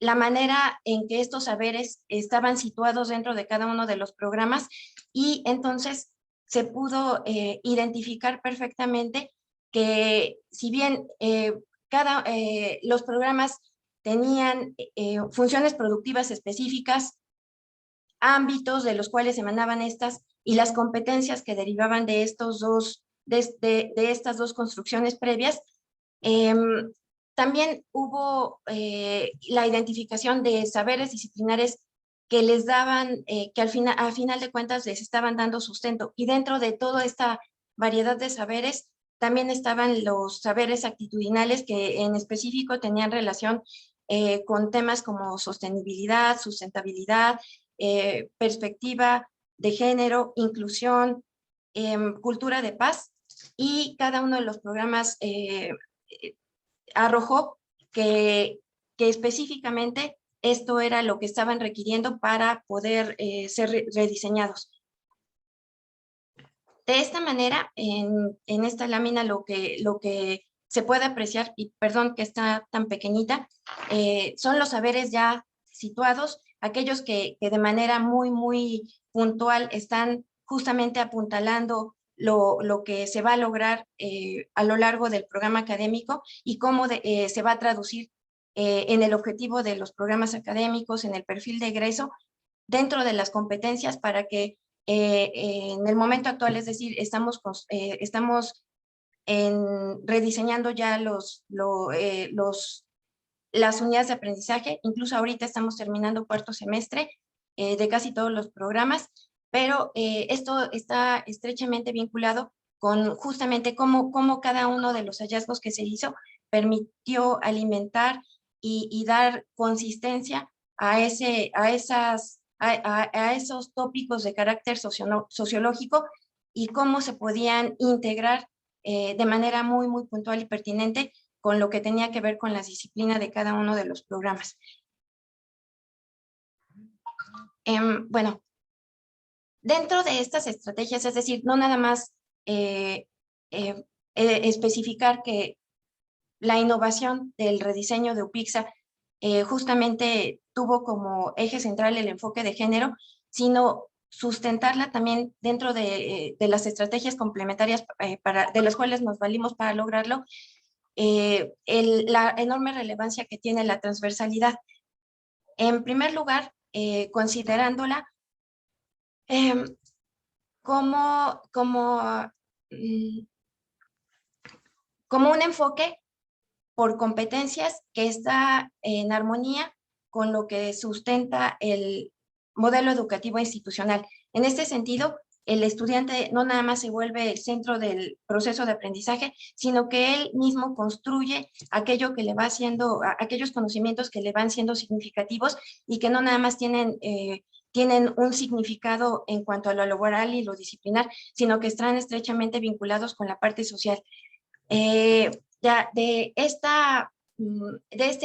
la manera en que estos saberes estaban situados dentro de cada uno de los programas, y entonces se pudo identificar perfectamente que si bien los programas tenían funciones productivas específicas, ámbitos de los cuales emanaban estas y las competencias que derivaban de estas dos construcciones previas, también hubo la identificación de saberes disciplinares que les daban, que a final de cuentas les estaban dando sustento. Y dentro de toda esta variedad de saberes, también estaban los saberes actitudinales que en específico tenían relación con temas como sostenibilidad, sustentabilidad, perspectiva de género, inclusión, cultura de paz, y cada uno de los programas arrojó que específicamente esto era lo que estaban requiriendo para poder ser rediseñados. De esta manera, en esta lámina lo que se puede apreciar, y perdón que está tan pequeñita, son los saberes ya situados, aquellos que de manera muy puntual están justamente apuntalando lo que se va a lograr a lo largo del programa académico y cómo se va a traducir en el objetivo de los programas académicos, en el perfil de egreso, dentro de las competencias para que en el momento actual, es decir, estamos rediseñando ya las unidades de aprendizaje. Incluso ahorita estamos terminando cuarto semestre de casi todos los programas, pero esto está estrechamente vinculado con justamente cómo cada uno de los hallazgos que se hizo permitió alimentar y dar consistencia a esos tópicos de carácter sociológico y cómo se podían integrar de manera muy puntual y pertinente con lo que tenía que ver con la disciplina de cada uno de los programas. Bueno, dentro de estas estrategias, es decir, no nada más especificar que la innovación del rediseño de UPICSA justamente tuvo como eje central el enfoque de género, sino sustentarla también dentro de las estrategias complementarias de las cuales nos valimos para lograrlo, la enorme relevancia que tiene la transversalidad. En primer lugar, considerándola como un enfoque por competencias que está en armonía con lo que sustenta el modelo educativo institucional. En este sentido, el estudiante no nada más se vuelve el centro del proceso de aprendizaje, sino que él mismo construye aquello que le va haciendo, aquellos conocimientos que le van siendo significativos y que no nada más tienen un significado en cuanto a lo laboral y lo disciplinar, sino que están estrechamente vinculados con la parte social. Ya de este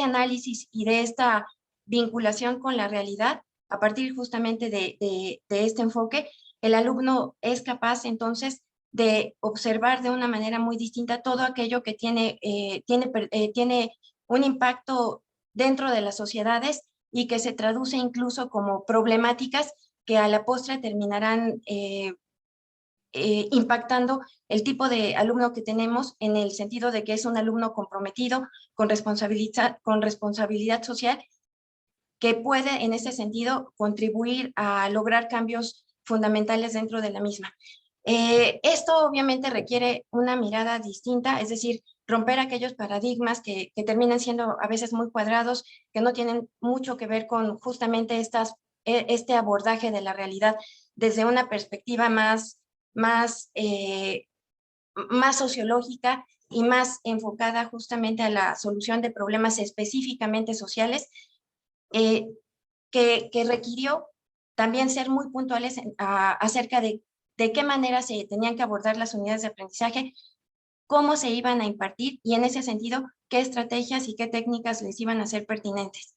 análisis y de esta vinculación con la realidad, a partir justamente de este enfoque, el alumno es capaz entonces de observar de una manera muy distinta todo aquello que tiene un impacto dentro de las sociedades y que se traduce incluso como problemáticas que a la postre terminarán impactando el tipo de alumno que tenemos, en el sentido de que es un alumno comprometido, con responsabilidad social, que puede en ese sentido contribuir a lograr cambios fundamentales dentro de la misma. Esto obviamente requiere una mirada distinta, es decir, romper aquellos paradigmas que terminan siendo a veces muy cuadrados, que no tienen mucho que ver con justamente este abordaje de la realidad desde una perspectiva más sociológica y más enfocada justamente a la solución de problemas específicamente sociales, que requirió también ser muy puntuales acerca de qué manera se tenían que abordar las unidades de aprendizaje, cómo se iban a impartir y en ese sentido qué estrategias y qué técnicas les iban a ser pertinentes.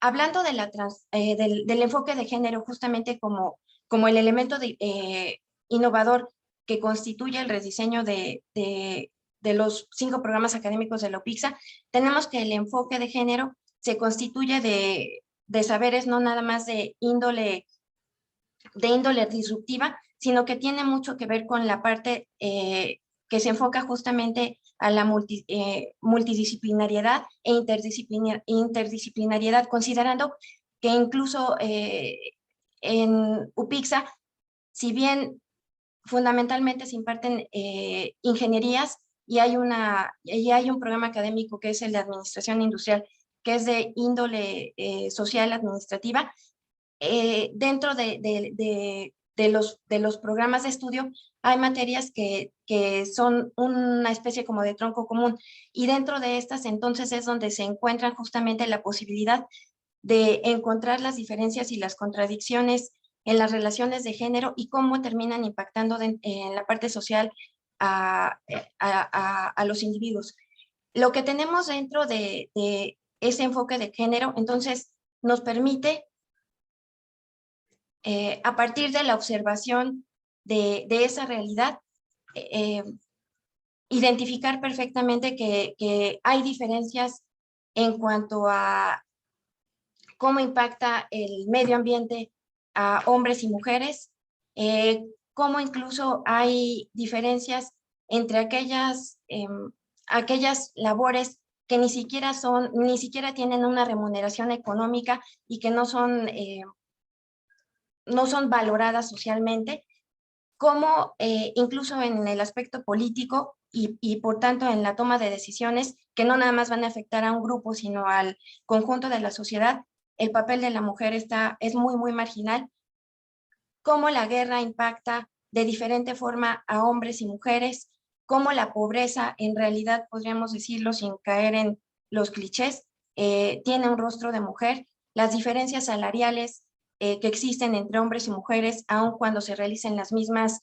Hablando del enfoque de género justamente como el elemento innovador que constituye el rediseño de los 5 programas académicos de la UPICSA, tenemos que el enfoque de género se constituye de saberes no nada más de índole disruptiva, sino que tiene mucho que ver con la parte que se enfoca justamente a la multidisciplinariedad e interdisciplinariedad, considerando que incluso en UPICSA, si bien fundamentalmente se imparten ingenierías y hay un programa académico que es el de administración industrial, que es de índole social administrativa, dentro de los programas de estudio hay materias que son una especie como de tronco común, y dentro de estas entonces es donde se encuentra justamente la posibilidad de encontrar las diferencias y las contradicciones en las relaciones de género y cómo terminan impactando en la parte social a los individuos. Lo que tenemos dentro de ese enfoque de género, entonces, nos permite, a partir de la observación de esa realidad, identificar perfectamente que hay diferencias en cuanto a cómo impacta el medio ambiente a hombres y mujeres, cómo incluso hay diferencias entre aquellas labores que ni siquiera tienen una remuneración económica y que no son valoradas socialmente, como incluso en el aspecto político y por tanto en la toma de decisiones que no nada más van a afectar a un grupo, sino al conjunto de la sociedad, el papel de la mujer es muy, muy marginal. Cómo la guerra impacta de diferente forma a hombres y mujeres, cómo la pobreza, en realidad podríamos decirlo sin caer en los clichés, tiene un rostro de mujer, las diferencias salariales que existen entre hombres y mujeres, aun cuando se realicen las mismas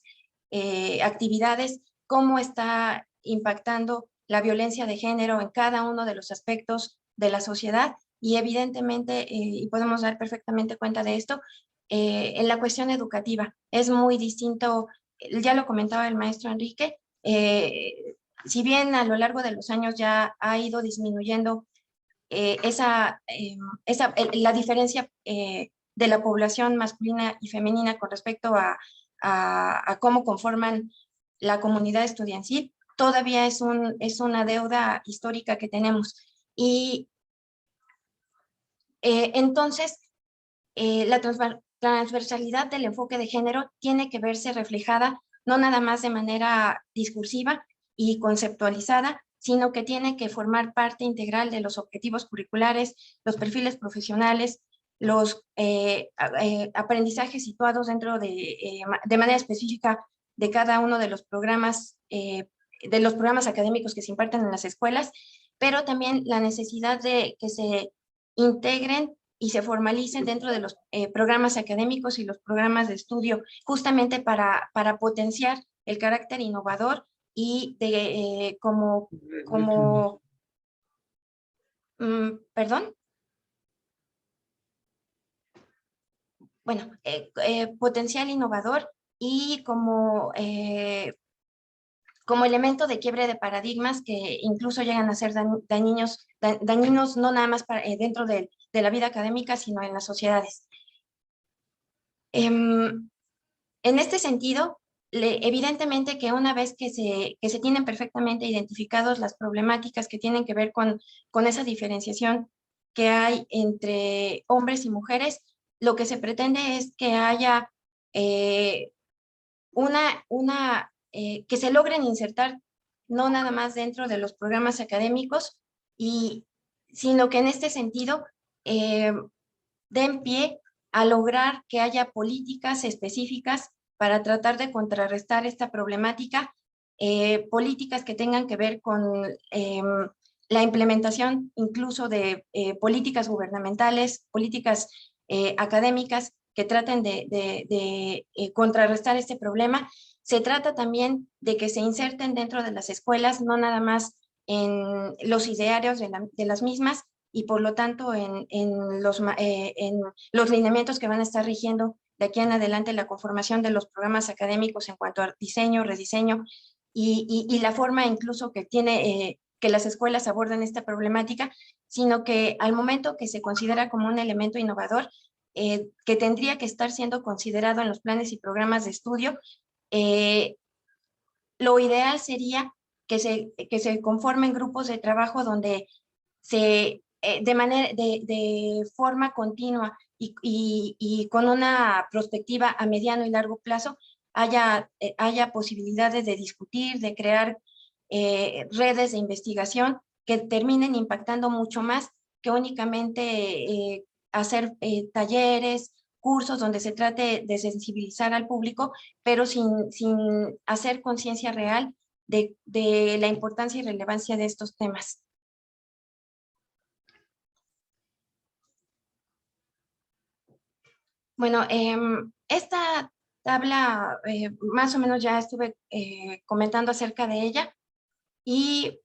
actividades, cómo está impactando la violencia de género en cada uno de los aspectos de la sociedad y evidentemente, y podemos dar perfectamente cuenta de esto, en la cuestión educativa. Es muy distinto, ya lo comentaba el maestro Enrique, si bien a lo largo de los años ya ha ido disminuyendo la diferencia de la población masculina y femenina con respecto a cómo conforman la comunidad estudiantil, todavía es una deuda histórica que tenemos. Y entonces, la transversalidad del enfoque de género tiene que verse reflejada no nada más de manera discursiva y conceptualizada, sino que tiene que formar parte integral de los objetivos curriculares, los perfiles profesionales, los aprendizajes situados dentro de manera específica de cada uno de los programas académicos que se imparten en las escuelas, pero también la necesidad de que se integren y se formalicen dentro de los programas académicos y los programas de estudio, justamente para potenciar el carácter innovador y perdón. Bueno, potencial innovador y como elemento de quiebre de paradigmas que incluso llegan a ser dañinos no nada más dentro de la vida académica, sino en las sociedades. En este sentido, evidentemente que una vez que se tienen perfectamente identificados las problemáticas que tienen que ver con esa diferenciación que hay entre hombres y mujeres, lo que se pretende es que haya que se logren insertar no nada más dentro de los programas académicos, sino que en este sentido den pie a lograr que haya políticas específicas para tratar de contrarrestar esta problemática, políticas que tengan que ver con la implementación incluso de políticas gubernamentales, políticas académicas que traten de contrarrestar este problema. Se trata también de que se inserten dentro de las escuelas, no nada más en los idearios de las mismas, y por lo tanto en los lineamientos que van a estar rigiendo de aquí en adelante la conformación de los programas académicos en cuanto a diseño, rediseño y la forma incluso que tiene que las escuelas aborden esta problemática, sino que al momento que se considera como un elemento innovador, que tendría que estar siendo considerado en los planes y programas de estudio, lo ideal sería que se conformen grupos de trabajo donde de forma continua y con una perspectiva a mediano y largo plazo haya posibilidades de discutir, de crear redes de investigación que terminen impactando mucho más que únicamente hacer talleres, cursos donde se trate de sensibilizar al público, pero sin hacer conciencia real de la importancia y relevancia de estos temas. Bueno, esta tabla más o menos ya estuve comentando acerca de ella y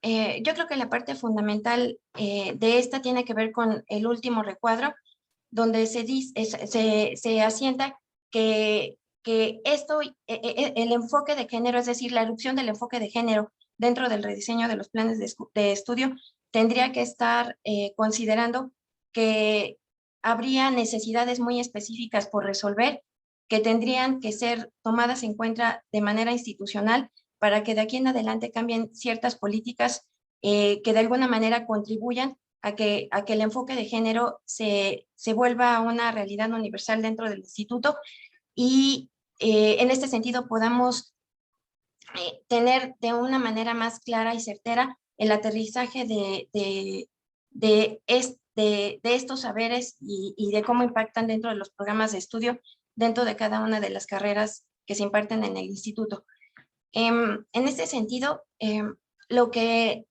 yo creo que la parte fundamental de esta tiene que ver con el último recuadro, donde se asienta que el enfoque de género, es decir, la erupción del enfoque de género dentro del rediseño de los planes de estudio, tendría que estar considerando que habría necesidades muy específicas por resolver, que tendrían que ser tomadas en cuenta de manera institucional para que de aquí en adelante cambien ciertas políticas que de alguna manera contribuyan a que el enfoque de género se vuelva una realidad universal dentro del instituto y en este sentido podamos tener de una manera más clara y certera el aterrizaje de estos saberes y de cómo impactan dentro de los programas de estudio dentro de cada una de las carreras que se imparten en el instituto. En este sentido, lo que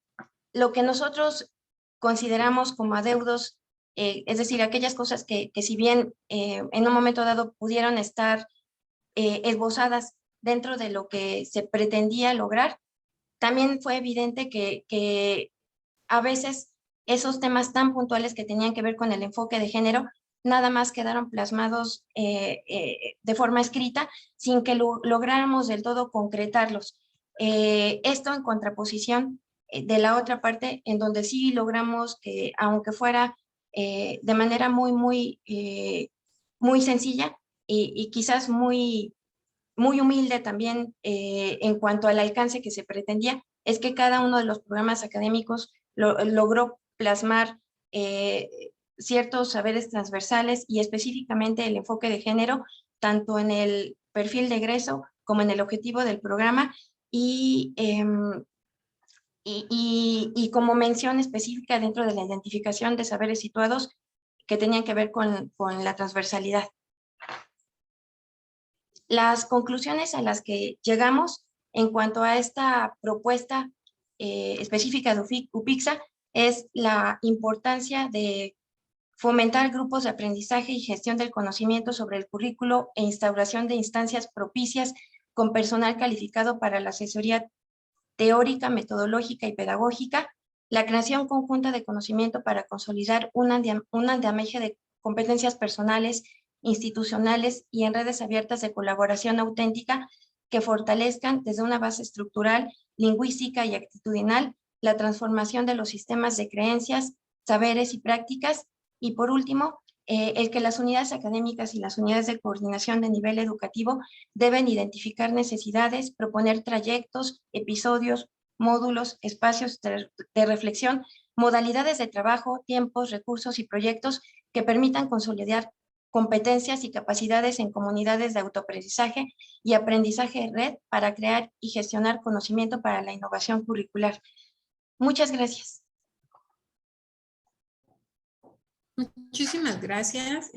nosotros consideramos como adeudos, es decir, aquellas cosas que si bien en un momento dado pudieron estar esbozadas dentro de lo que se pretendía lograr, también fue evidente que a veces esos temas tan puntuales que tenían que ver con el enfoque de género nada más quedaron plasmados de forma escrita sin que lográramos del todo concretarlos. Esto en contraposición de la otra parte, en donde sí logramos que, aunque fuera de manera muy sencilla y quizás muy humilde también en cuanto al alcance que se pretendía, es que cada uno de los programas académicos logró plasmar ciertos saberes transversales y específicamente el enfoque de género, tanto en el perfil de egreso como en el objetivo del programa y como mención específica dentro de la identificación de saberes situados que tenían que ver con la transversalidad. Las conclusiones a las que llegamos en cuanto a esta propuesta específica de UPICSA es la importancia de fomentar grupos de aprendizaje y gestión del conocimiento sobre el currículo e instauración de instancias propicias con personal calificado para la asesoría teórica, metodológica y pedagógica, la creación conjunta de conocimiento para consolidar un andamiaje de competencias personales, institucionales y en redes abiertas de colaboración auténtica que fortalezcan desde una base estructural, lingüística y actitudinal la transformación de los sistemas de creencias, saberes y prácticas. Y por último, el que las unidades académicas y las unidades de coordinación de nivel educativo deben identificar necesidades, proponer trayectos, episodios, módulos, espacios de reflexión, modalidades de trabajo, tiempos, recursos y proyectos que permitan consolidar competencias y capacidades en comunidades de autoaprendizaje y aprendizaje en red para crear y gestionar conocimiento para la innovación curricular. Muchas gracias. Muchísimas gracias.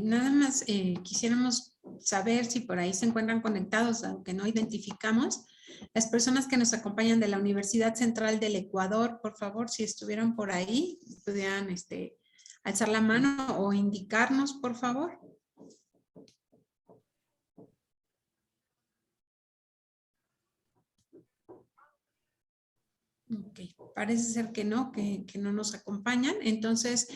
Nada más quisiéramos saber si por ahí se encuentran conectados, aunque no identificamos, las personas que nos acompañan de la Universidad Central del Ecuador, por favor, si estuvieran por ahí, pudieran alzar la mano o indicarnos, por favor. Ok, parece ser que no nos acompañan. Entonces,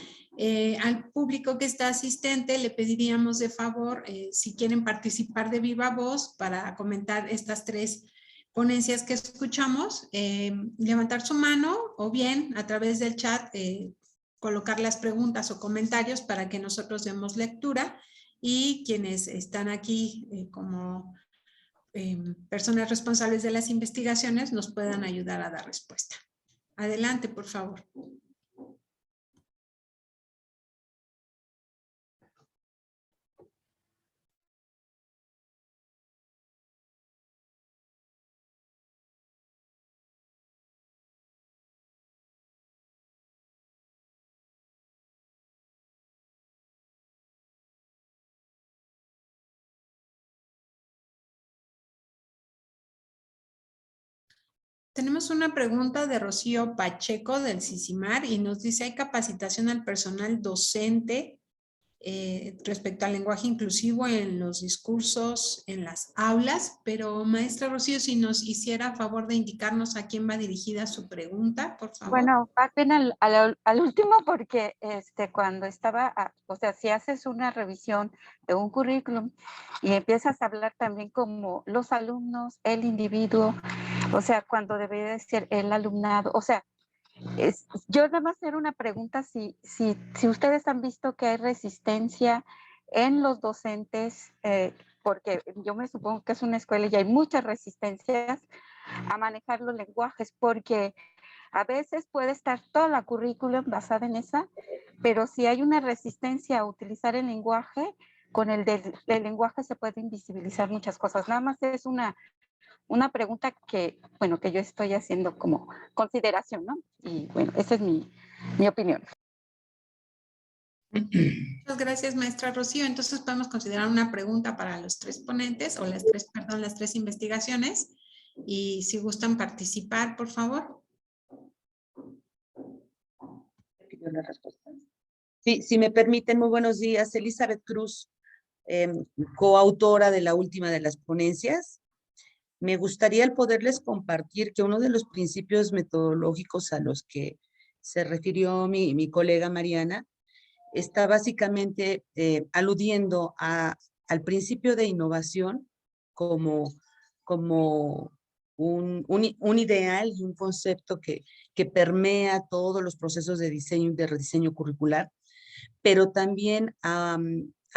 al público que está asistente le pediríamos de favor, si quieren participar de viva voz para comentar estas tres ponencias que escuchamos, levantar su mano o bien a través del chat colocar las preguntas o comentarios para que nosotros demos lectura y quienes están aquí como personas responsables de las investigaciones nos puedan ayudar a dar respuesta. Adelante, por favor. Tenemos una pregunta de Rocío Pacheco del CICIMAR y nos dice, ¿hay capacitación al personal docente respecto al lenguaje inclusivo en los discursos, en las aulas, pero maestra Rocío, si nos hiciera favor de indicarnos a quién va dirigida su pregunta, por favor. Bueno, más bien al último, porque cuando estaba, o sea, si haces una revisión de un currículum y empiezas a hablar también como los alumnos, el individuo, o sea, cuando debería de ser el alumnado, o sea, yo nada más era una pregunta si ustedes han visto que hay resistencia en los docentes, porque yo me supongo que es una escuela y hay muchas resistencias a manejar los lenguajes, porque a veces puede estar toda la currículum basada en esa, pero si hay una resistencia a utilizar el lenguaje, con el del lenguaje se puede invisibilizar muchas cosas. Nada más es una pregunta que, bueno, que yo estoy haciendo como consideración, ¿no? Y bueno, esa es mi opinión. Muchas gracias, maestra Rocío. Entonces podemos considerar una pregunta para los tres ponentes, o las tres investigaciones. Y si gustan participar, por favor. La respuesta. Sí, si me permiten, muy buenos días. Elizabeth Cruz, coautora de la última de las ponencias. Me gustaría el poderles compartir que uno de los principios metodológicos a los que se refirió mi colega Mariana está básicamente aludiendo al principio de innovación como un ideal y un concepto que permea todos los procesos de diseño y de rediseño curricular, pero también a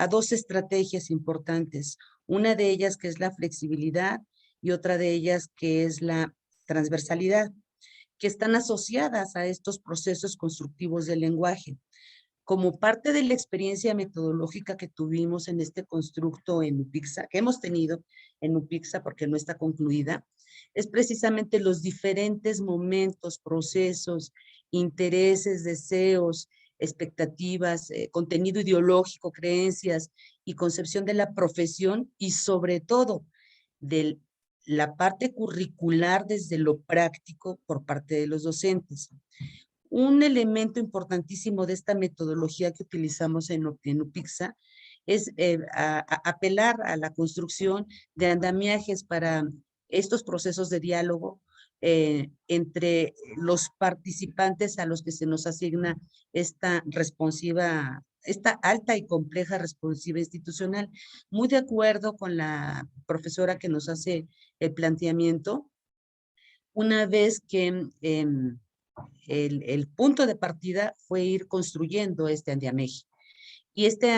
dos estrategias importantes. Una de ellas que es la flexibilidad y otra de ellas que es la transversalidad, que están asociadas a estos procesos constructivos del lenguaje. Como parte de la experiencia metodológica que tuvimos en este constructo en UPIXA, que hemos tenido en UPIXA porque no está concluida, es precisamente los diferentes momentos, procesos, intereses, deseos, expectativas, contenido ideológico, creencias y concepción de la profesión y sobre todo de la parte curricular desde lo práctico por parte de los docentes. Un elemento importantísimo de esta metodología que utilizamos en UPIXA es apelar a la construcción de andamiajes para estos procesos de diálogo entre los participantes a los que se nos asigna esta alta y compleja responsiva institucional. Muy de acuerdo con la profesora que nos hace el planteamiento, una vez que el punto de partida fue ir construyendo este andamiaje. Y este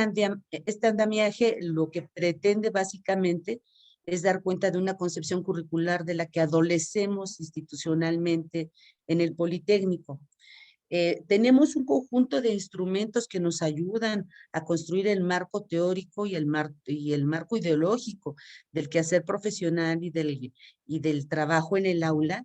andamiaje lo que pretende básicamente es dar cuenta de una concepción curricular de la que adolecemos institucionalmente en el Politécnico. Tenemos un conjunto de instrumentos que nos ayudan a construir el marco teórico y el marco ideológico del quehacer profesional y del trabajo en el aula,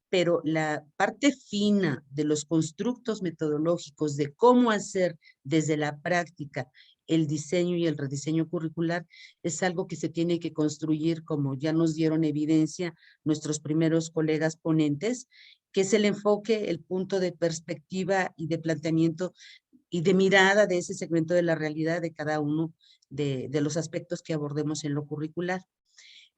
pero la parte fina de los constructos metodológicos de cómo hacer desde la práctica el diseño y el rediseño curricular es algo que se tiene que construir, como ya nos dieron evidencia nuestros primeros colegas ponentes, que es el enfoque, el punto de perspectiva y de planteamiento y de mirada de ese segmento de la realidad de cada uno de los aspectos que abordemos en lo curricular.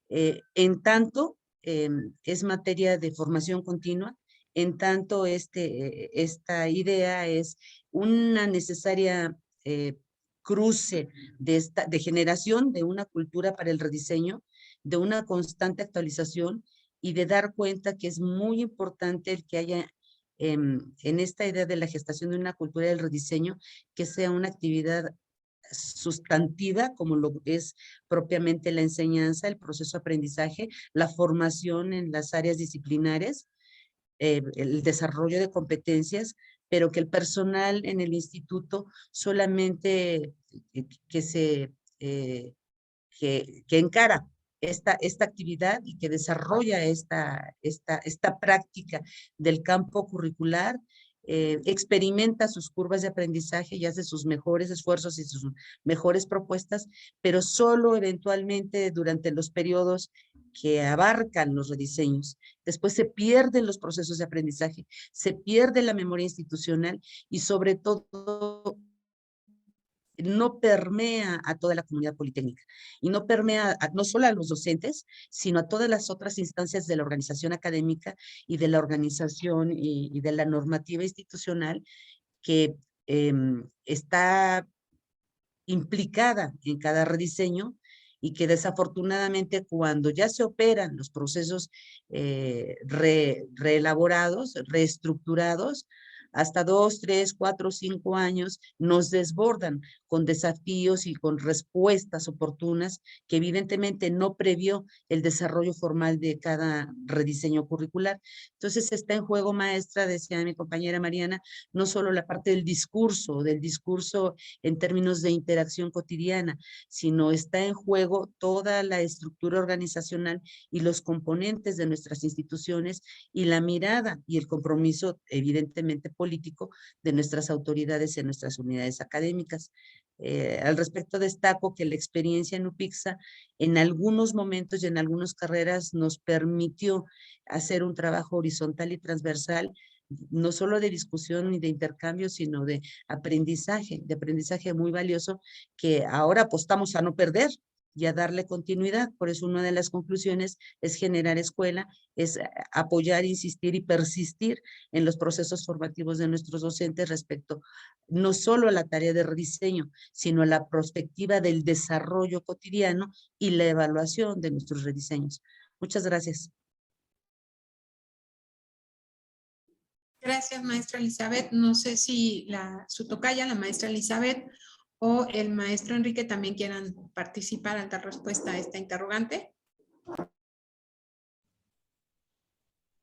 En tanto, es materia de formación continua, en tanto esta idea es una necesaria cruce de generación de una cultura para el rediseño, de una constante actualización y de dar cuenta que es muy importante el que haya en esta idea de la gestación de una cultura del rediseño, que sea una actividad sustantiva, como lo es propiamente la enseñanza, el proceso de aprendizaje, la formación en las áreas disciplinares, el desarrollo de competencias, pero que el personal en el instituto solamente que encara esta actividad y que desarrolla esta práctica del campo curricular, experimenta sus curvas de aprendizaje y hace sus mejores esfuerzos y sus mejores propuestas, pero solo eventualmente durante los periodos que abarcan los rediseños. Después se pierden los procesos de aprendizaje, se pierde la memoria institucional y sobre todo no permea a toda la comunidad politécnica y no permea no solo a los docentes, sino a todas las otras instancias de la organización académica y de la organización y de la normativa institucional que está implicada en cada rediseño y que desafortunadamente cuando ya se operan los procesos reelaborados, reestructurados, hasta 2, 3, 4, 5 años nos desbordan con desafíos y con respuestas oportunas que evidentemente no previó el desarrollo formal de cada rediseño curricular. Entonces está en juego, maestra, decía mi compañera Mariana, no solo la parte del discurso en términos de interacción cotidiana, sino está en juego toda la estructura organizacional y los componentes de nuestras instituciones y la mirada y el compromiso evidentemente político de nuestras autoridades en nuestras unidades académicas. Al respecto destaco que la experiencia en UPIXA en algunos momentos y en algunas carreras nos permitió hacer un trabajo horizontal y transversal, no solo de discusión y de intercambio, sino de aprendizaje muy valioso que ahora apostamos a no perder y a darle continuidad. Por eso una de las conclusiones es generar escuela, es apoyar, insistir y persistir en los procesos formativos de nuestros docentes respecto no solo a la tarea de rediseño, sino a la perspectiva del desarrollo cotidiano y la evaluación de nuestros rediseños. Muchas gracias. Gracias, maestra Elizabeth. No sé si su tocaya, la maestra Elizabeth, o el maestro Enrique también quieran participar al dar respuesta a esta interrogante.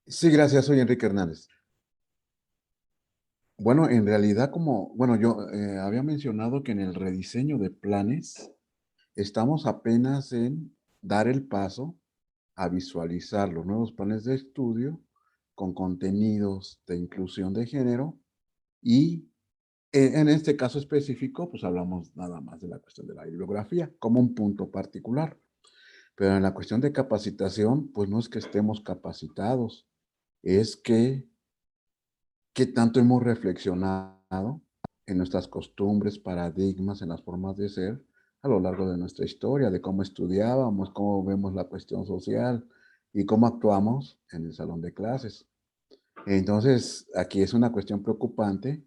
Sí, gracias. Soy Enrique Hernández. Bueno, en realidad yo había mencionado que en el rediseño de planes estamos apenas en dar el paso a visualizar los nuevos planes de estudio con contenidos de inclusión de género y en este caso específico, pues hablamos nada más de la cuestión de la bibliografía como un punto particular. Pero en la cuestión de capacitación, pues no es que estemos capacitados, es que qué tanto hemos reflexionado en nuestras costumbres, paradigmas, en las formas de ser a lo largo de nuestra historia, de cómo estudiábamos, cómo vemos la cuestión social y cómo actuamos en el salón de clases. Entonces, aquí es una cuestión preocupante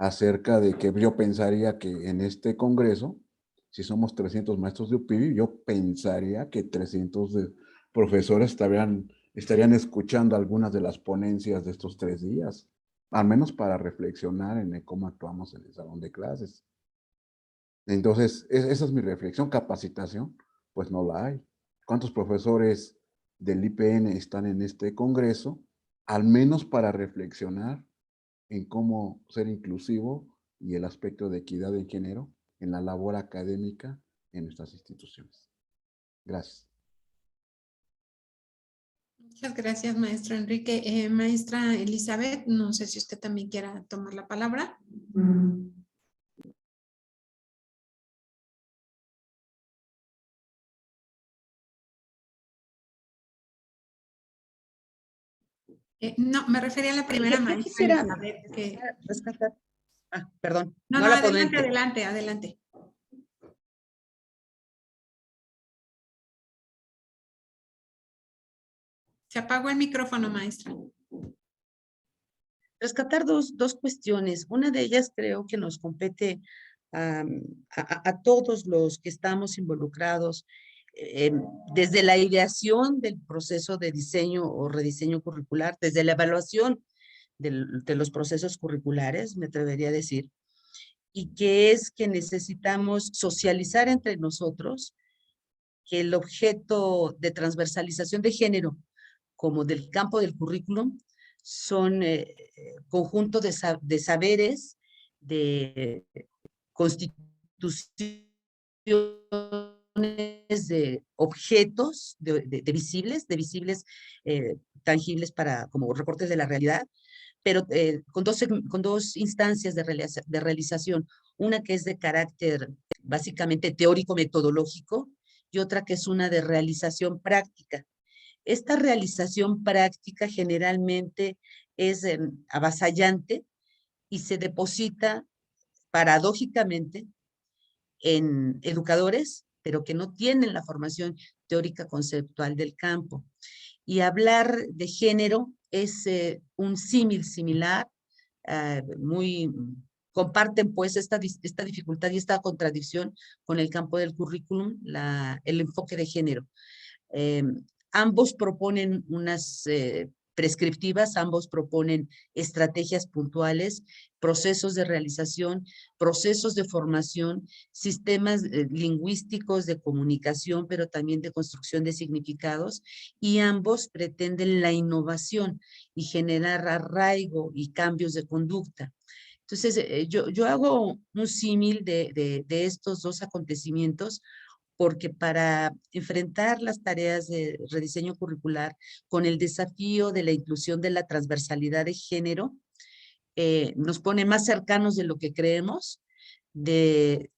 acerca de que yo pensaría que en este congreso, si somos 300 maestros de UPIBI, yo pensaría que 300 profesores estarían escuchando algunas de las ponencias de estos 3 días, al menos para reflexionar en cómo actuamos en el salón de clases. Entonces, esa es mi reflexión. Capacitación, pues no la hay. ¿Cuántos profesores del IPN están en este congreso? Al menos para reflexionar en cómo ser inclusivo y el aspecto de equidad de género en la labor académica en nuestras instituciones. Gracias. Muchas gracias, maestro Enrique. Maestra Elizabeth, no sé si usted también quiera tomar la palabra. No, me refería a la primera Yo maestra quisiera Elizabeth. rescatar. Perdón. No, la adelante, ponente. adelante. Se apagó el micrófono, maestra. Rescatar dos cuestiones. Una de ellas creo que nos compete a todos los que estamos involucrados desde la ideación del proceso de diseño o rediseño curricular, desde la evaluación de los procesos curriculares, me atrevería a decir, y que es que necesitamos socializar entre nosotros que el objeto de transversalización de género como del campo del currículum son conjuntos de saberes, de constituciones, de objetos, de visibles, tangibles como reportes de la realidad, pero con dos instancias de realización. Una que es de carácter básicamente teórico-metodológico y otra que es una de realización práctica. Esta realización práctica generalmente es avasallante y se deposita paradójicamente en educadores, pero que no tienen la formación teórica conceptual del campo. Y hablar de género es un símil similar, comparten pues esta dificultad y esta contradicción con el campo del currículum, el enfoque de género. Ambos proponen unas prescriptivas, ambos proponen estrategias puntuales, procesos de realización, procesos de formación, sistemas lingüísticos de comunicación, pero también de construcción de significados, y ambos pretenden la innovación y generar arraigo y cambios de conducta. Entonces, yo hago un símil de estos dos acontecimientos, porque para enfrentar las tareas de rediseño curricular con el desafío de la inclusión de la transversalidad de género, nos pone más cercanos de lo que creemos, del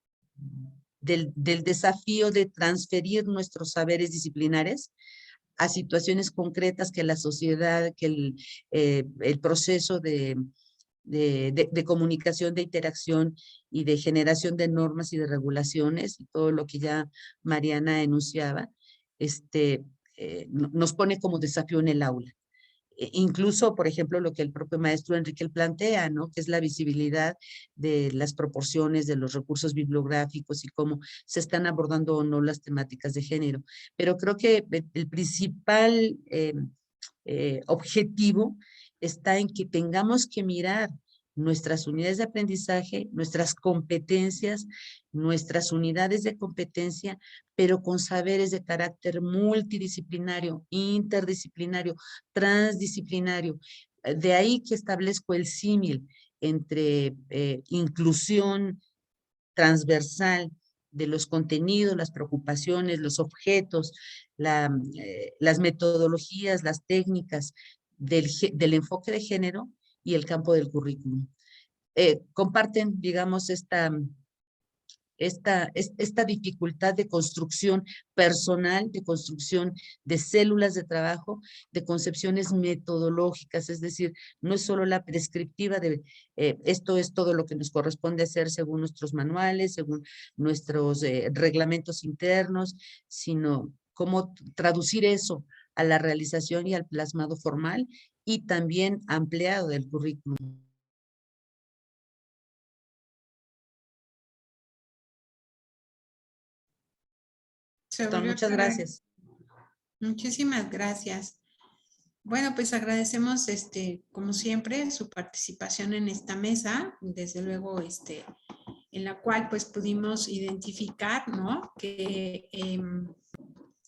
desafío de transferir nuestros saberes disciplinares a situaciones concretas que la sociedad, que el proceso de comunicación, de interacción y de generación de normas y de regulaciones, y todo lo que ya Mariana enunciaba, nos pone como desafío en el aula. Incluso, por ejemplo, lo que el propio maestro Enrique plantea, ¿no? Que es la visibilidad de las proporciones de los recursos bibliográficos y cómo se están abordando o no las temáticas de género. Pero creo que el principal objetivo está en que tengamos que mirar nuestras unidades de aprendizaje, nuestras competencias, nuestras unidades de competencia, pero con saberes de carácter multidisciplinario, interdisciplinario, transdisciplinario. De ahí que establezco el símil entre inclusión transversal de los contenidos, las preocupaciones, los objetos, las metodologías, las técnicas del enfoque de género y el campo del currículum. Comparten, digamos, esta dificultad de construcción personal, de construcción de células de trabajo, de concepciones metodológicas, es decir, no es solo la prescriptiva de esto es todo lo que nos corresponde hacer según nuestros manuales, según nuestros reglamentos internos, sino cómo traducir eso a la realización y al plasmado formal y también ampliado del currículum. Muchas gracias. Muchísimas gracias. Bueno, pues agradecemos, como siempre, su participación en esta mesa, desde luego, en la cual pues pudimos identificar, ¿no? Que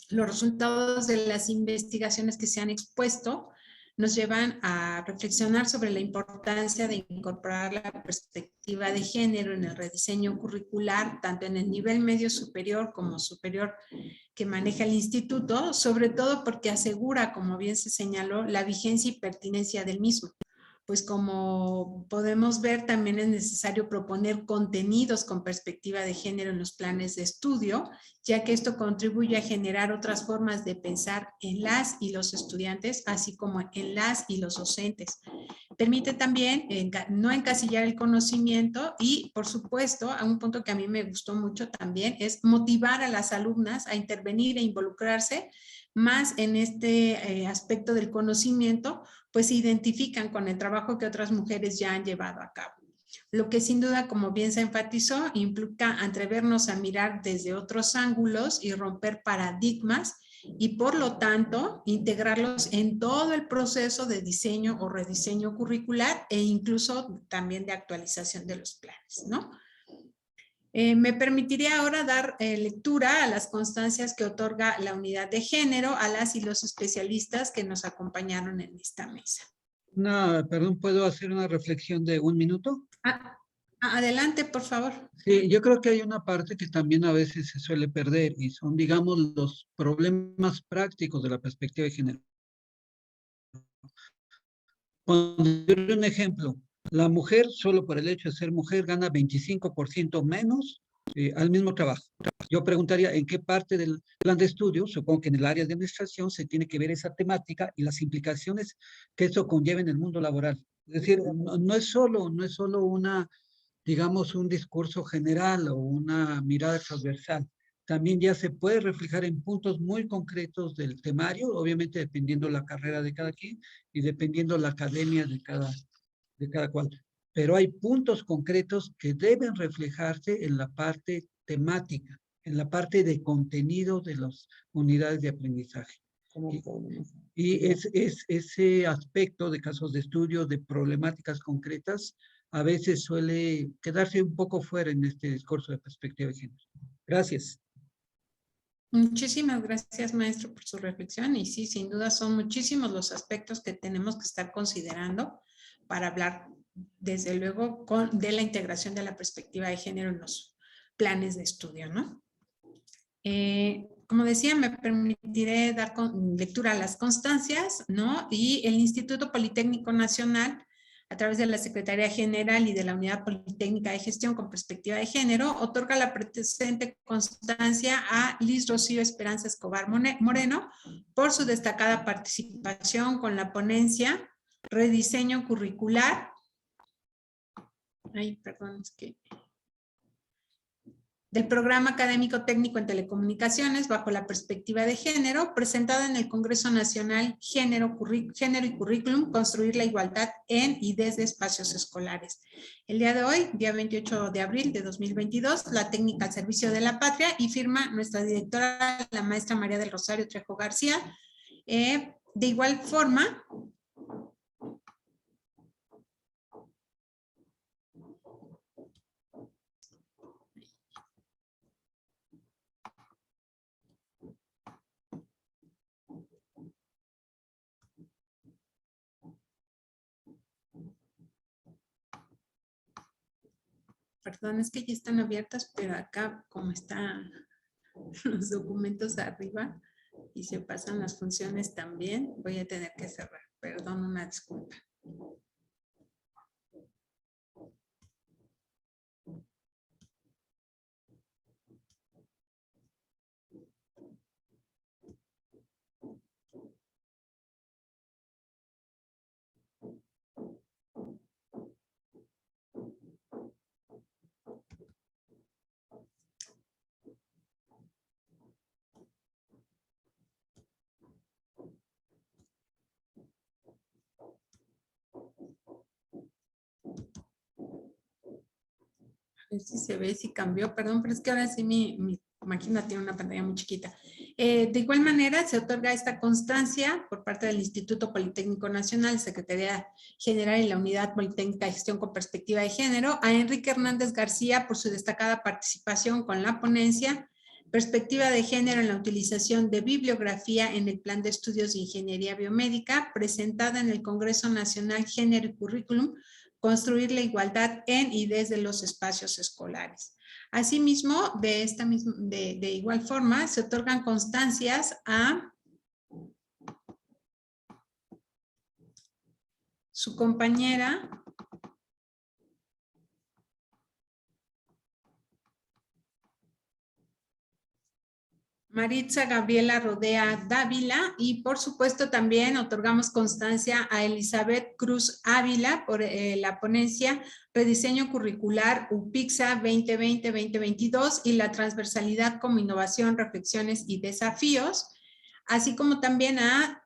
los resultados de las investigaciones que se han expuesto nos llevan a reflexionar sobre la importancia de incorporar la perspectiva de género en el rediseño curricular, tanto en el nivel medio superior como superior que maneja el instituto, sobre todo porque asegura, como bien se señaló, la vigencia y pertinencia del mismo. Pues como podemos ver, también es necesario proponer contenidos con perspectiva de género en los planes de estudio, ya que esto contribuye a generar otras formas de pensar en las y los estudiantes, así como en las y los docentes. Permite también no encasillar el conocimiento y, por supuesto, a un punto que a mí me gustó mucho también, es motivar a las alumnas a intervenir e involucrarse más en este aspecto del conocimiento, pues se identifican con el trabajo que otras mujeres ya han llevado a cabo. Lo que sin duda, como bien se enfatizó, implica atrevernos a mirar desde otros ángulos y romper paradigmas y por lo tanto integrarlos en todo el proceso de diseño o rediseño curricular e incluso también de actualización de los planes, ¿no? Me permitiría ahora dar lectura a las constancias que otorga la unidad de género a las y los especialistas que nos acompañaron en esta mesa. Perdón, ¿puedo hacer una reflexión de 1 minuto? Adelante, por favor. Sí, yo creo que hay una parte que también a veces se suele perder y son, digamos, los problemas prácticos de la perspectiva de género. Pondré un ejemplo. La mujer, solo por el hecho de ser mujer, gana 25% menos al mismo trabajo. Yo preguntaría, ¿en qué parte del plan de estudio, supongo que en el área de administración, se tiene que ver esa temática y las implicaciones que eso conlleva en el mundo laboral? Es decir, no es solo una digamos, un discurso general o una mirada transversal. También ya se puede reflejar en puntos muy concretos del temario, obviamente dependiendo la carrera de cada quien y dependiendo la academia de cada cual. Pero hay puntos concretos que deben reflejarse en la parte temática, en la parte de contenido de las unidades de aprendizaje. Y ese aspecto de casos de estudio, de problemáticas concretas, a veces suele quedarse un poco fuera en este discurso de perspectiva de género. Gracias. Muchísimas gracias, maestro, por su reflexión. Y sí, sin duda son muchísimos los aspectos que tenemos que estar considerando para hablar, desde luego, de la integración de la perspectiva de género en los planes de estudio, ¿no? Como decía, me permitiré dar lectura a las constancias, ¿no? Y el Instituto Politécnico Nacional, a través de la Secretaría General y de la Unidad Politécnica de Gestión con Perspectiva de Género, otorga la presente constancia a Liz Rocío Esperanza Escobar Moreno por su destacada participación con la ponencia Rediseño Curricular. Ay, perdón, es que... del Programa Académico Técnico en Telecomunicaciones bajo la perspectiva de género, presentada en el Congreso Nacional Género y Currículum, construir la igualdad en y desde espacios escolares. El día de hoy, día 28 de abril de 2022, la técnica al servicio de la patria, y firma nuestra directora, la maestra María del Rosario Trejo García. De igual forma, perdón, es que ya están abiertas, pero acá como están los documentos arriba y se pasan las funciones también, voy a tener que cerrar. Perdón, una disculpa. A ver si se ve, si cambió, perdón, pero es que ahora sí mi máquina tiene una pantalla muy chiquita. De igual manera, se otorga esta constancia por parte del Instituto Politécnico Nacional, Secretaría General y la Unidad Politécnica de Gestión con Perspectiva de Género, a Enrique Hernández García por su destacada participación con la ponencia Perspectiva de Género en la utilización de bibliografía en el Plan de Estudios de Ingeniería Biomédica, presentada en el Congreso Nacional Género y Currículum, construir la igualdad en y desde los espacios escolares. Asimismo, de igual forma, se otorgan constancias a su compañera Maritza Gabriela Rodea Dávila, y por supuesto también otorgamos constancia a Elizabeth Cruz Ávila por la ponencia Rediseño Curricular UPIXA 2020-2022 y la transversalidad como innovación, reflexiones y desafíos, así como también a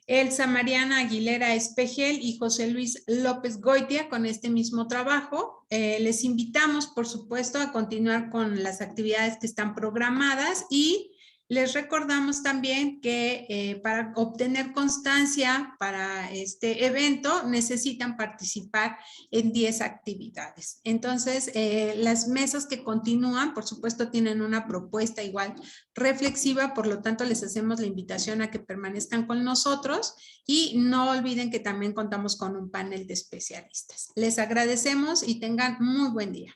Elsa Mariana Aguilera Espejel y José Luis López Goitia con este mismo trabajo. Les invitamos, por supuesto, a continuar con las actividades que están programadas y les recordamos también que para obtener constancia para este evento necesitan participar en 10 actividades. Entonces, las mesas que continúan, por supuesto, tienen una propuesta igual reflexiva, por lo tanto, les hacemos la invitación a que permanezcan con nosotros y no olviden que también contamos con un panel de especialistas. Les agradecemos y tengan muy buen día.